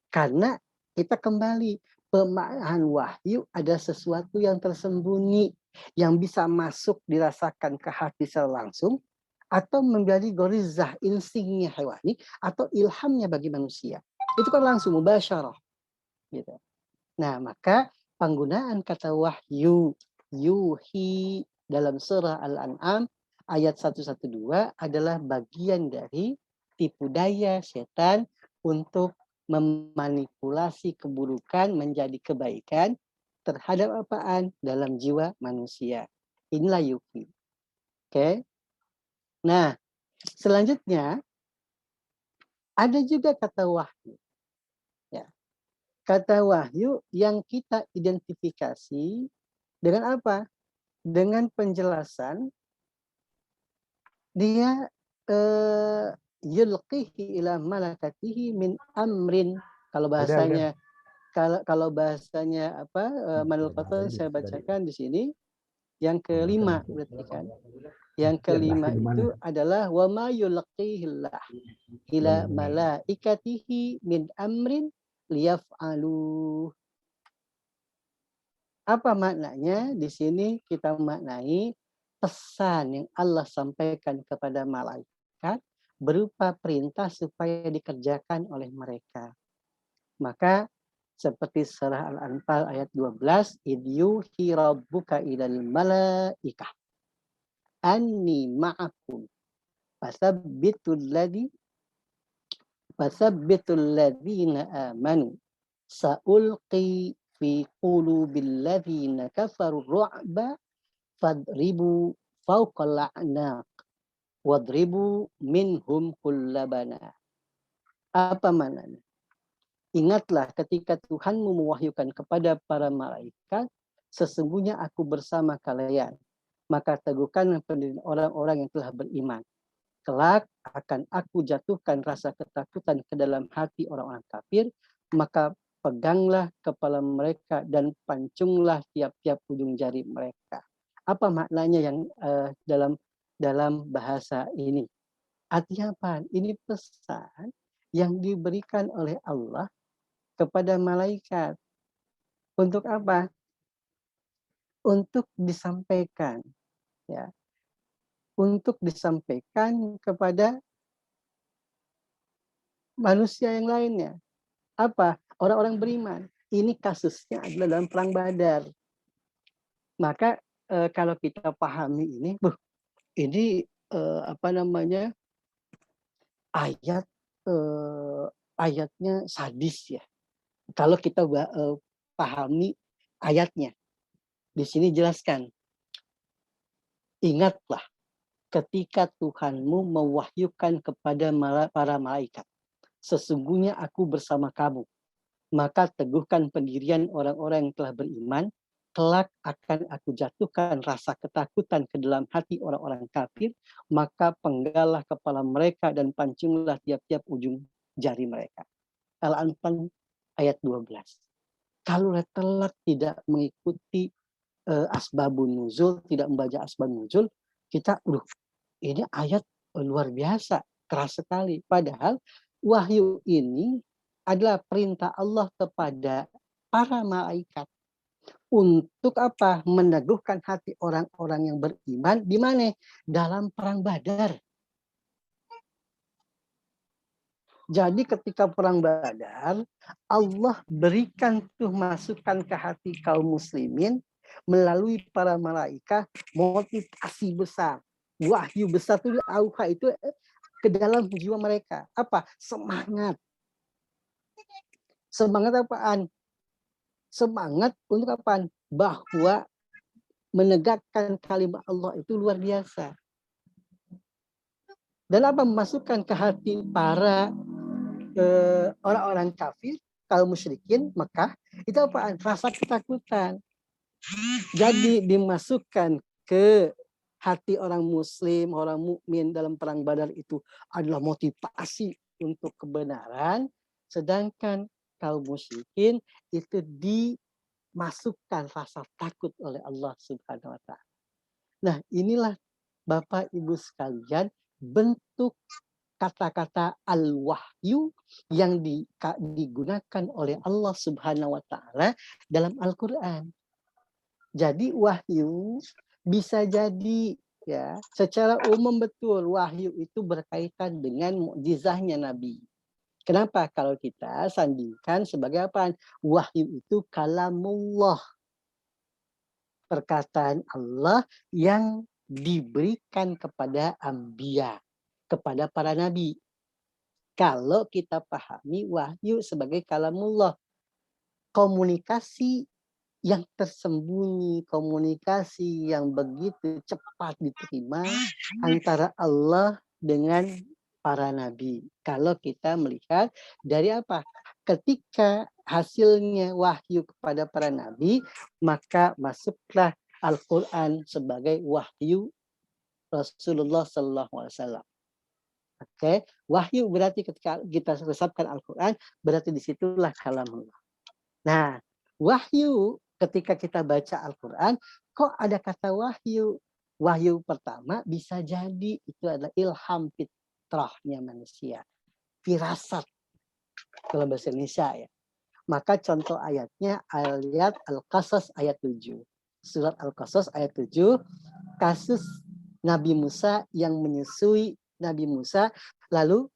[SPEAKER 1] Karena kita kembali, pemaknaan wahyu ada sesuatu yang tersembunyi yang bisa masuk dirasakan ke hati secara langsung atau menjadi gorizah, instingnya hewani atau ilhamnya bagi manusia. Itu kan langsung mubasyarah gitu. Nah, maka penggunaan kata wahyu, yuhi dalam surah Al-An'am ayat 112 adalah bagian dari tipu daya setan untuk memanipulasi keburukan menjadi kebaikan terhadap apaan dalam jiwa manusia. Inilah yuhi. Oke. Nah, selanjutnya ada juga kata wahyu. Ya. Kata wahyu yang kita identifikasi dengan apa? Dengan penjelasan dia yulqihi ila malakatihi min amrin. Kalau bahasanya kalau bahasanya apa Manul Qatan saya bacakan di sini yang kelima berarti kan. Yang kelima itu adalah wa ma yulqihillah ila malaikatihi min amrin liyaf'alu. Apa maknanya? Di sini kita maknai pesan yang Allah sampaikan kepada malaikat berupa perintah supaya dikerjakan oleh mereka. Maka seperti surah Al-Anfal ayat 12, idyuhi rabbuka ilal malaikah anni ma'akum fasabbitul ladzina amanu sa'ulqi fi qulubil ladzina kafaru ru'ba fadribu fawqal a'naq wadribu minhum kullabana. Apa maknanya? Ingatlah ketika Tuhanmu mewahyukan kepada para malaikat, sesungguhnya aku bersama kalian. Maka teguhkan pendirian orang-orang yang telah beriman. Kelak akan aku jatuhkan rasa ketakutan ke dalam hati orang-orang kafir, maka peganglah kepala mereka dan pancunglah tiap-tiap ujung jari mereka. Apa maknanya yang dalam bahasa ini? Artinya apa? Ini pesan yang diberikan oleh Allah kepada malaikat. Untuk apa? Untuk disampaikan. Ya. Untuk disampaikan kepada manusia yang lainnya. Apa? Orang-orang beriman. Ini kasusnya adalah dalam perang Badar. Maka kalau kita pahami ini, ini ayat ayatnya sadis ya. Kalau kita pahami ayatnya, di sini jelaskan. Ingatlah ketika Tuhanmu mewahyukan kepada para malaikat, sesungguhnya aku bersama kamu. Maka teguhkan pendirian orang-orang yang telah beriman, kelak akan aku jatuhkan rasa ketakutan ke dalam hati orang-orang kafir, maka penggallah kepala mereka dan pancunglah tiap-tiap ujung jari mereka. Al-Anfal ayat 12. Kalau telat tidak mengikuti asbabun nuzul, tidak membaca asbabun nuzul, kita ini ayat luar biasa, keras sekali. Padahal wahyu ini adalah perintah Allah kepada para malaikat untuk apa? Meneguhkan hati orang-orang yang beriman di mana? Dalam perang Badar. Jadi ketika perang Badar, Allah berikan tuh masukan ke hati kaum muslimin melalui para malaikat motivasi besar. Wahyu besar itu auha itu ke dalam jiwa mereka. Apa? Semangat. Semangat apaan? Semangat untuk apaan? Bahwa menegakkan kalimat Allah itu luar biasa. Dan apa? Memasukkan ke hati para orang-orang kafir, kaum musyrikin Mekah, itu apaan? Rasa ketakutan. Jadi dimasukkan ke hati orang muslim, orang mukmin dalam perang Badar itu adalah motivasi untuk kebenaran, sedangkan kaum musyrikin itu dimasukkan rasa takut oleh Allah Subhanahu wa taala. Nah, inilah Bapak Ibu sekalian bentuk kata-kata al-wahyu yang digunakan oleh Allah Subhanahu wa taala dalam Al-Qur'an. Jadi wahyu bisa jadi ya, secara umum betul wahyu itu berkaitan dengan mukjizahnya Nabi. Kenapa? Kalau kita sandingkan sebagai apa? Wahyu itu kalamullah. Perkataan Allah yang diberikan kepada anbiya, kepada para nabi. Kalau kita pahami wahyu sebagai kalamullah, komunikasi yang tersembunyi, komunikasi yang begitu cepat diterima antara Allah dengan para nabi. Kalau kita melihat dari apa? Ketika hasilnya wahyu kepada para nabi, maka masuklah Al-Quran sebagai wahyu Rasulullah SAW. Oke, wahyu berarti ketika kita resapkan Al-Quran, berarti disitulah kalamullah. Nah, wahyu ketika kita baca Al-Quran, kok ada kata wahyu? Wahyu pertama bisa jadi itu adalah ilham fitrahnya manusia. Firasat kalau bahasa Indonesia ya. Maka contoh ayatnya ayat Al-Qasas ayat 7. Surat Al-Qasas ayat 7, kasus Nabi Musa yang menyusui Nabi Musa lalu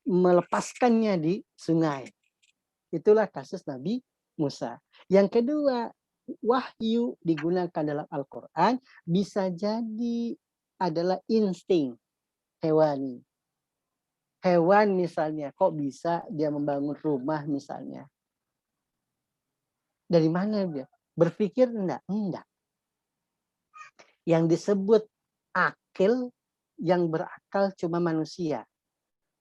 [SPEAKER 1] melepaskannya di sungai. Itulah kasus Nabi Musa. Yang kedua, wahyu digunakan dalam Al-Quran bisa jadi adalah insting hewani. Hewan misalnya, kok bisa dia membangun rumah misalnya. Dari mana dia? Berpikir enggak? Enggak. Yang disebut akil, yang berakal cuma manusia.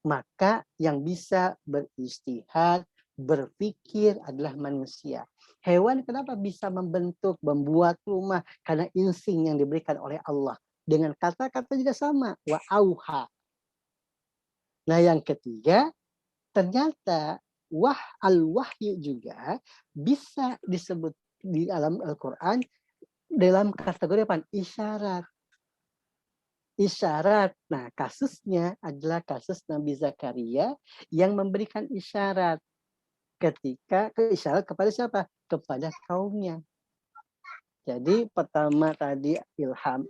[SPEAKER 1] Maka yang bisa beristihad, berpikir adalah manusia. Hewan kenapa bisa membentuk, membuat rumah? Karena insting yang diberikan oleh Allah. Dengan kata-kata juga sama. Wa auha. Nah yang ketiga, ternyata al-wahyu juga bisa disebut di dalam Al-Quran dalam kategori apa? Isyarat. Isyarat. Nah, kasusnya adalah kasus Nabi Zakaria yang memberikan isyarat isyarat kepada siapa? Kepada kaumnya. Jadi pertama tadi ilham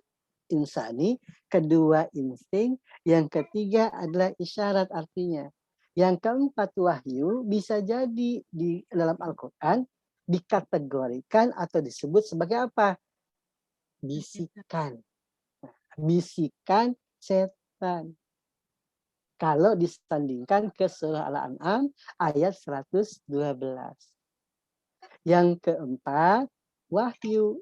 [SPEAKER 1] insani, kedua insting, yang ketiga adalah isyarat artinya. Yang keempat wahyu bisa jadi di dalam Al-Quran dikategorikan atau disebut sebagai apa? Bisikan. Bisikan setan. Kalau disandingkan ke surah Al-An'am ayat 112. Yang keempat, wahyu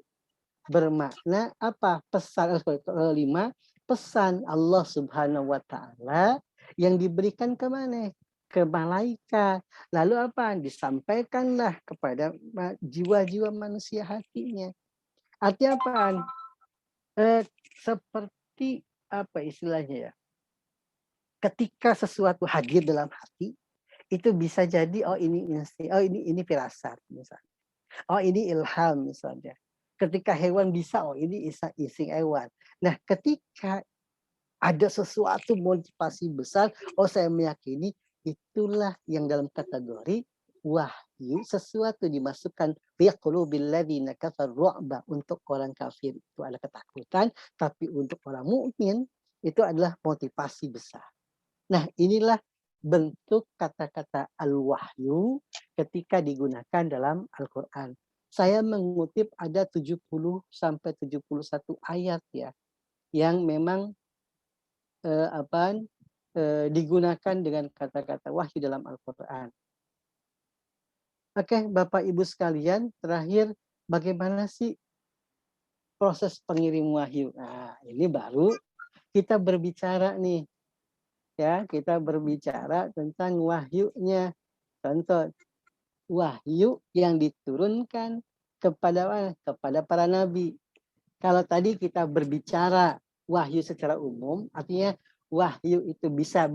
[SPEAKER 1] bermakna apa? Pesan kelima, pesan Allah Subhanahu wa taala yang diberikan ke mana? Ke malaikat. Lalu apa? Disampaikanlah kepada jiwa-jiwa manusia hatinya. Artinya apa? Seperti apa istilahnya ya? Ketika sesuatu hadir dalam hati, itu bisa jadi oh ini insting, oh ini firasat misalnya. Oh ini ilham misalnya. Ketika hewan bisa, oh ini insting hewan. Nah, ketika ada sesuatu motivasi besar, oh saya meyakini itulah yang dalam kategori wahyu, sesuatu dimasukkan untuk orang kafir itu ada ketakutan, tapi untuk orang mukmin itu adalah motivasi besar. Nah, inilah bentuk kata-kata al-wahyu ketika digunakan dalam Al-Quran. Saya mengutip ada 70 sampai 71 ayat ya yang memang digunakan dengan kata-kata wahyu dalam Al-Quran. Oke, Bapak Ibu sekalian, terakhir bagaimana sih proses pengirim wahyu? Nah, ini baru kita berbicara nih. Ya, kita berbicara tentang wahyunya. Contoh, wahyu yang diturunkan kepada para nabi. Kalau tadi kita berbicara wahyu secara umum, artinya wahyu itu bisa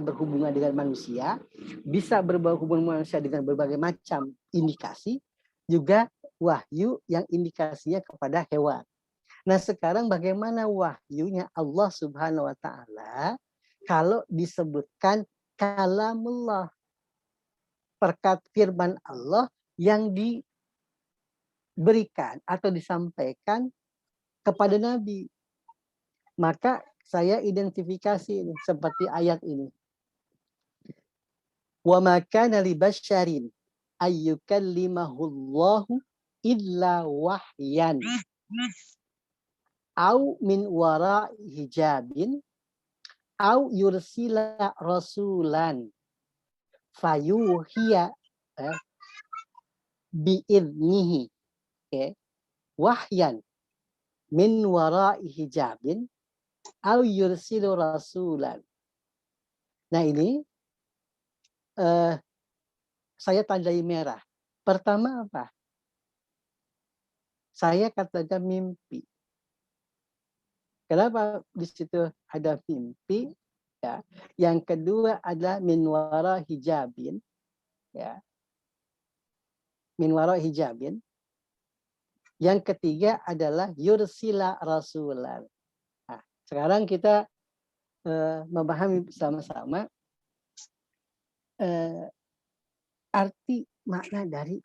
[SPEAKER 1] berhubungan dengan manusia, bisa berhubungan manusia dengan berbagai macam indikasi, juga wahyu yang indikasinya kepada hewan. Nah, sekarang bagaimana wahyunya Allah Subhanahu wa taala kalau disebutkan kalamullah, firman Allah yang diberikan atau disampaikan kepada Nabi. Maka saya identifikasi ini seperti ayat ini. Wa ma kana li basyarin ayyukallimahullahu illa wahyan au min wara hijabin au yursila rasulan fayuhiya biidnihi, wahyan min wara hijabin au yursilu rasulan. Nah, ini saya tandai merah. Pertama apa? Saya katakan mimpi. Kenapa di situ ada mimpi? Ya. Yang kedua adalah min wara hijabin. Ya. Min wara hijabin. Yang ketiga adalah yursila rasulan. Nah, sekarang kita memahami sama-sama arti makna dari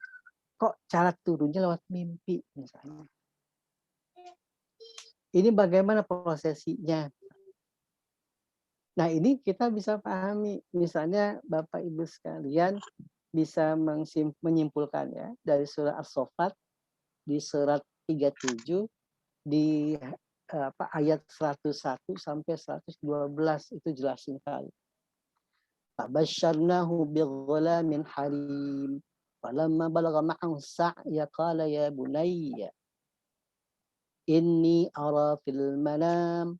[SPEAKER 1] kok cara turunnya lewat mimpi misalnya. Ini bagaimana prosesinya? Nah, ini kita bisa pahami. Misalnya Bapak Ibu sekalian bisa menyimpulkan ya dari surah As-Saffat di surat 37 di ayat 101 sampai 112 itu jelas sekali. Fabasyarnahu bighulamin halim. Falamma balagha ma'ahu as-sa'ya qala ya bunayya inni ara fil manam.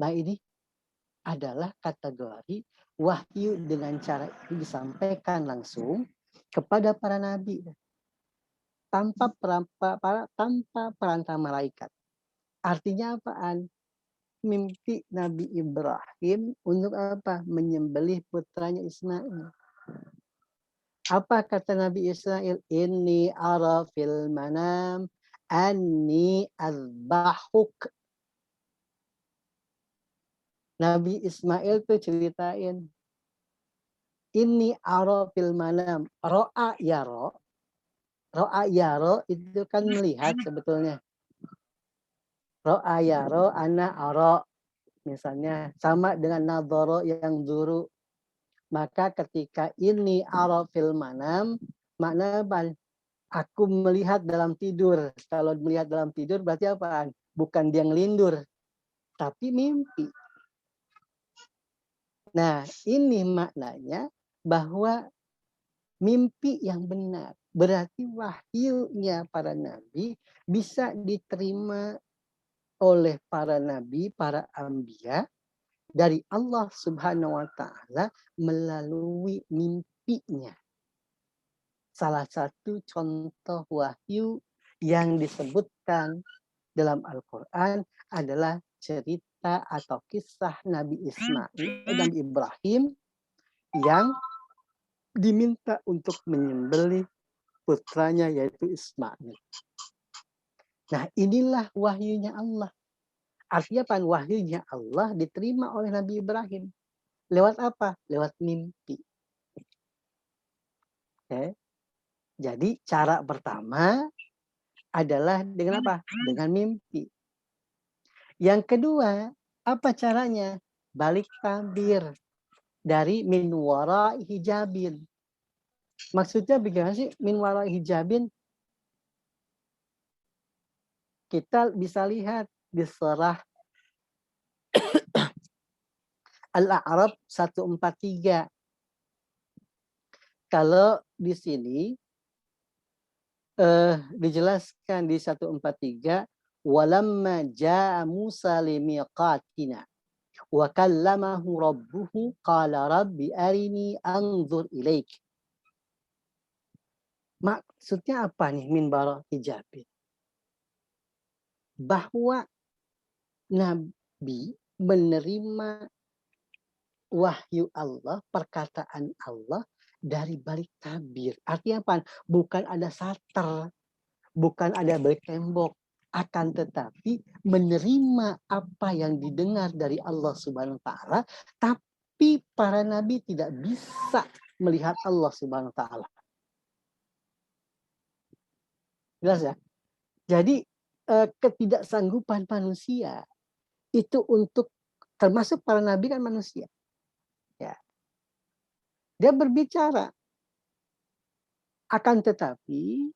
[SPEAKER 1] Nah, ini adalah kategori wahyu dengan cara ini disampaikan langsung kepada para nabi tanpa perantara malaikat. Artinya apaan? Mimpi Nabi Ibrahim untuk apa? Menyembelih putranya Ismail. Apa kata Nabi Ismail? Inni ara fil manam anni azbahuk. Nabi Ismail tuh ceritain. Inni ara fil manam. Ro'a yaro. Ro'a yaro itu kan melihat sebetulnya. Ro'a yaro ana ara. Misalnya sama dengan nadhara yang duru. Maka ketika ini ara fil manam, makna apa? Aku melihat dalam tidur. Kalau melihat dalam tidur berarti apa? Bukan dia ngelindur, tapi mimpi. Nah, ini maknanya bahwa mimpi yang benar. Berarti wahyunya para nabi bisa diterima oleh para nabi, para anbiya dari Allah Subhanahu wa taala melalui mimpinya. Salah satu contoh wahyu yang disebutkan dalam Al-Quran adalah cerita atau kisah Nabi Nabi Ibrahim yang diminta untuk menyembelih putranya yaitu Ismail. Nah, inilah wahyunya Allah. Artinya apa? Wahyunya Allah diterima oleh Nabi Ibrahim. Lewat apa? Lewat mimpi. Okay. Jadi cara pertama adalah dengan apa? Dengan mimpi. Yang kedua, apa caranya? Balik tabir dari min wara hijabin. Maksudnya bagaimana sih min wara hijabin? Kita bisa lihat di surah Al-A'raf 143. Kalau di sini dijelaskan di 143, walamma jaa Musa limiqatina wa kallamahu rabbuhu qala rabbi arini anzur ilaik. Maksudnya apa nih min bara hijabin? Bahwa Nabi menerima wahyu Allah, perkataan Allah dari balik tabir. Artinya apa? Bukan ada sater, bukan ada balik tembok, akan tetapi menerima apa yang didengar dari Allah Subhanahu wa taala, tapi para nabi tidak bisa melihat Allah Subhanahu wa taala. Jelas ya? Jadi ketidaksanggupan manusia itu untuk, termasuk para nabi kan manusia. Ya. Dia berbicara. Akan tetapi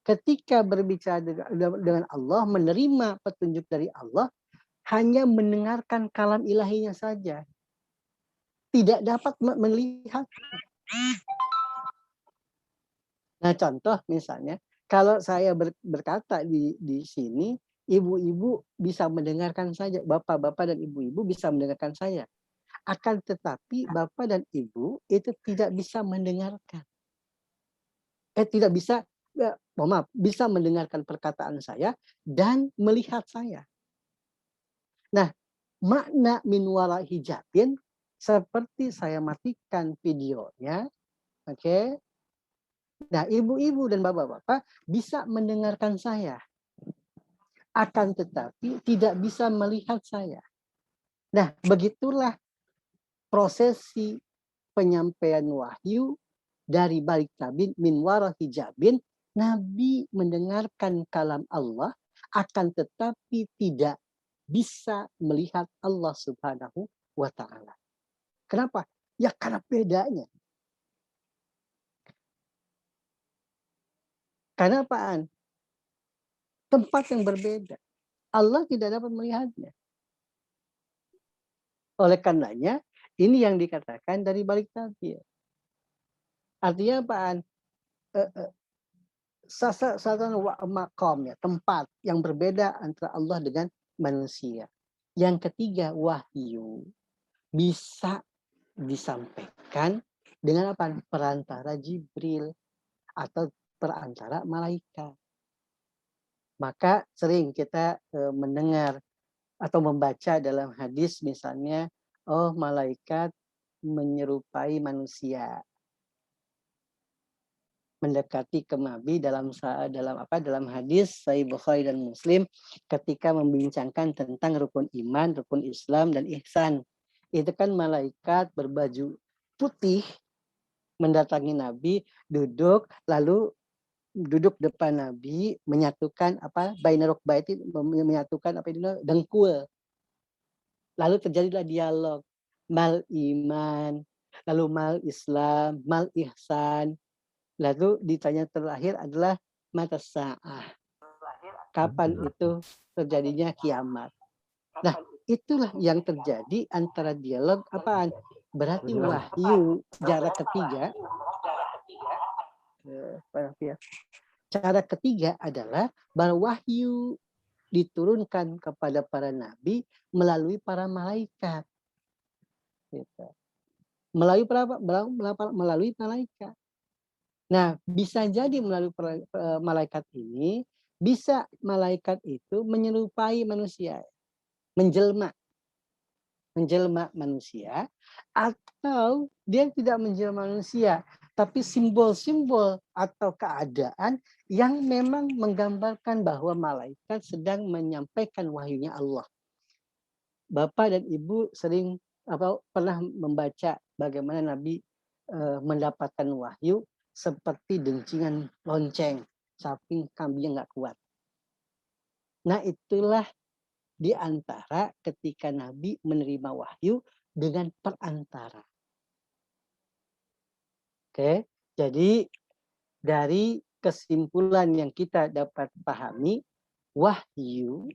[SPEAKER 1] ketika berbicara dengan Allah, menerima petunjuk dari Allah, hanya mendengarkan kalam ilahinya saja. Tidak dapat melihat. Nah, contoh misalnya, kalau saya berkata di sini, ibu-ibu bisa mendengarkan saja, bapak-bapak dan ibu-ibu bisa mendengarkan saya. Akan tetapi bapak dan ibu itu tidak bisa mendengarkan. Tidak bisa, maaf, bisa mendengarkan perkataan saya dan melihat saya. Nah, makna min wara hijabin, seperti saya matikan videonya, oke. Nah, ibu-ibu dan bapak-bapak bisa mendengarkan saya. Akan tetapi tidak bisa melihat saya. Nah, begitulah prosesi penyampaian wahyu dari balik tabir min wara hijabin. Nabi mendengarkan kalam Allah, akan tetapi tidak bisa melihat Allah Subhanahu wa taala. Kenapa? Ya karena bedanya. Karena apaan? Tempat yang berbeda. Allah tidak dapat melihatnya. Oleh karenanya, ini yang dikatakan dari balik tabir. Artinya apaan? Satu makom, ya, tempat yang berbeda antara Allah dengan manusia. Yang ketiga, wahyu bisa disampaikan dengan apa? Perantara Jibril atau perantara malaikat. Maka sering kita mendengar atau membaca dalam hadis misalnya, oh malaikat menyerupai manusia, mendekati ke Nabi dalam hadis Sahih Bukhari dan Muslim ketika membincangkan tentang rukun iman, rukun Islam dan ihsan. Itu kan malaikat berbaju putih mendatangi Nabi, duduk depan Nabi, menyatukan baina rukbaiti, menyatukan dengkul. Lalu terjadilah dialog mal iman, lalu mal Islam, mal ihsan. Lalu ditanya terakhir adalah mata sa'ah. Kapan itu terjadinya kiamat? Nah, itulah yang terjadi antara dialog apaan? Berarti wahyu cara ketiga. Cara ketiga adalah bahwa wahyu diturunkan kepada para nabi melalui para malaikat. Gitu. Melalui malaikat. Nah, bisa jadi melalui malaikat ini, bisa malaikat itu menyerupai manusia, menjelma manusia, atau dia tidak menjelma manusia, tapi simbol-simbol atau keadaan yang memang menggambarkan bahwa malaikat sedang menyampaikan wahyunya Allah. Bapak dan Ibu sering pernah membaca bagaimana Nabi mendapatkan wahyu seperti dencingan lonceng, saking kambingnya nggak kuat. Nah, itulah di antara ketika Nabi menerima wahyu dengan perantara. Oke, jadi dari kesimpulan yang kita dapat pahami, wahyu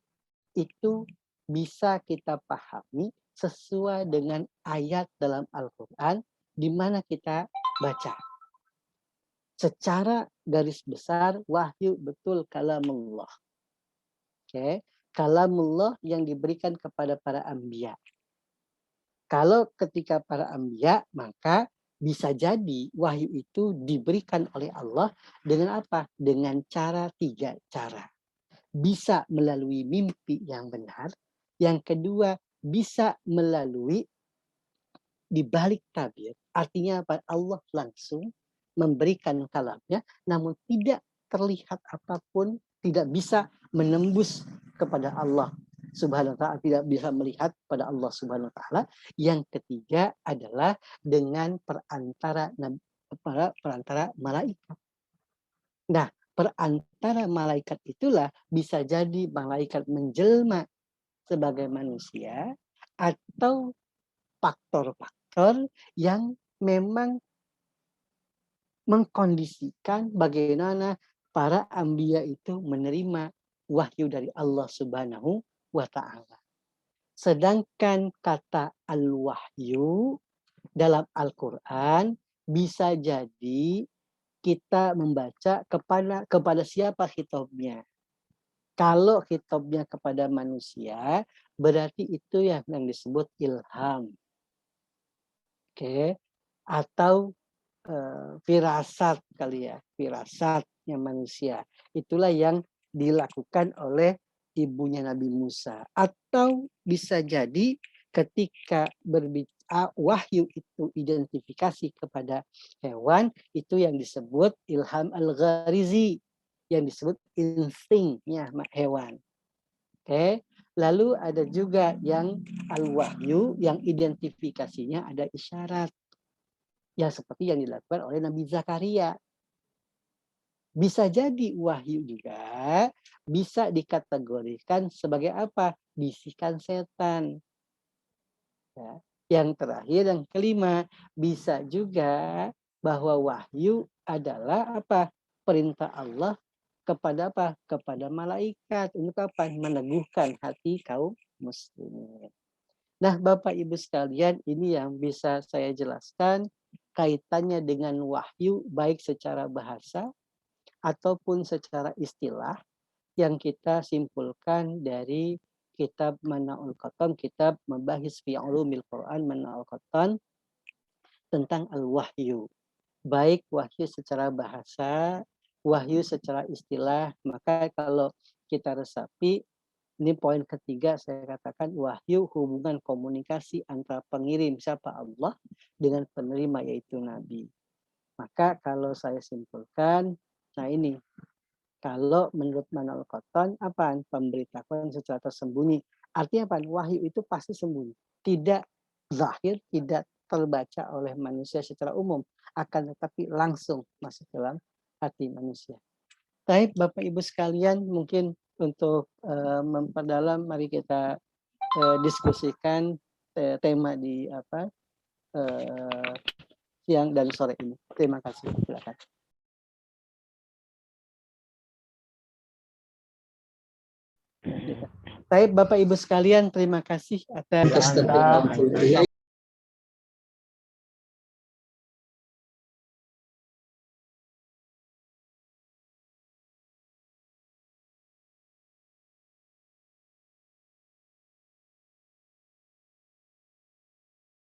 [SPEAKER 1] itu bisa kita pahami sesuai dengan ayat dalam Al-Quran di mana kita baca. Secara garis besar, wahyu betul kalamullah. Oke, kalamullah yang diberikan kepada para anbiya. Kalau ketika para anbiya, maka bisa jadi wahyu itu diberikan oleh Allah dengan apa? Dengan tiga cara. Bisa melalui mimpi yang benar. Yang kedua, bisa melalui di balik tabir. Artinya apa? Allah langsung memberikan kalamnya, namun tidak terlihat apapun, tidak bisa menembus kepada Allah Subhanahu wa ta'ala, tidak bisa melihat pada Allah Subhanahu wa ta'ala. Yang ketiga adalah dengan perantara malaikat. Nah, perantara malaikat itulah bisa jadi malaikat menjelma sebagai manusia atau faktor-faktor yang memang mengkondisikan bagaimana para anbiya itu menerima wahyu dari Allah Subhanahu wa ta'ala. Sedangkan kata al-wahyu dalam Al-Quran bisa jadi kita membaca kepada siapa khitabnya. Kalau khitabnya kepada manusia, berarti itu yang disebut ilham. Oke. Atau firasat kali ya, firasatnya manusia. Itulah yang dilakukan oleh ibunya Nabi Musa. Atau bisa jadi ketika berbicara wahyu itu identifikasi kepada hewan, itu yang disebut ilham al-gharizi, yang disebut instingnya hewan. Oke. Lalu ada juga yang al-wahyu, yang identifikasinya ada isyarat. Ya seperti yang dilakukan oleh Nabi Zakaria. Bisa jadi wahyu juga bisa dikategorikan sebagai apa? Bisikan setan. Ya. Yang terakhir, yang kelima, bisa juga bahwa wahyu adalah apa? Perintah Allah kepada apa? Kepada malaikat. Untuk apa? Meneguhkan hati kaum muslimin. Nah, Bapak Ibu sekalian, ini yang bisa saya jelaskan kaitannya dengan wahyu baik secara bahasa ataupun secara istilah yang kita simpulkan dari kitab Mana'ul Qatan, kitab Mabahis fi Ulumil Quran Mana'ul Qatan tentang al-wahyu. Baik wahyu secara bahasa, wahyu secara istilah. Maka kalau kita resapi, ini poin ketiga saya katakan wahyu hubungan komunikasi antara pengirim siapa Allah dengan penerima yaitu Nabi. Maka kalau saya simpulkan, nah ini kalau menurut Mana'ul Qatan apa? Pemberitahuan secara tersembunyi. Artinya apa? Wahyu itu pasti sembunyi. Tidak zahir, tidak terbaca oleh manusia secara umum. Akan tetapi langsung masuk dalam hati manusia. Baik Bapak Ibu sekalian, mungkin untuk memperdalam, mari kita diskusikan tema di siang dan sore ini. Terima kasih. Silakan. Baik Bapak Ibu sekalian, terima kasih atas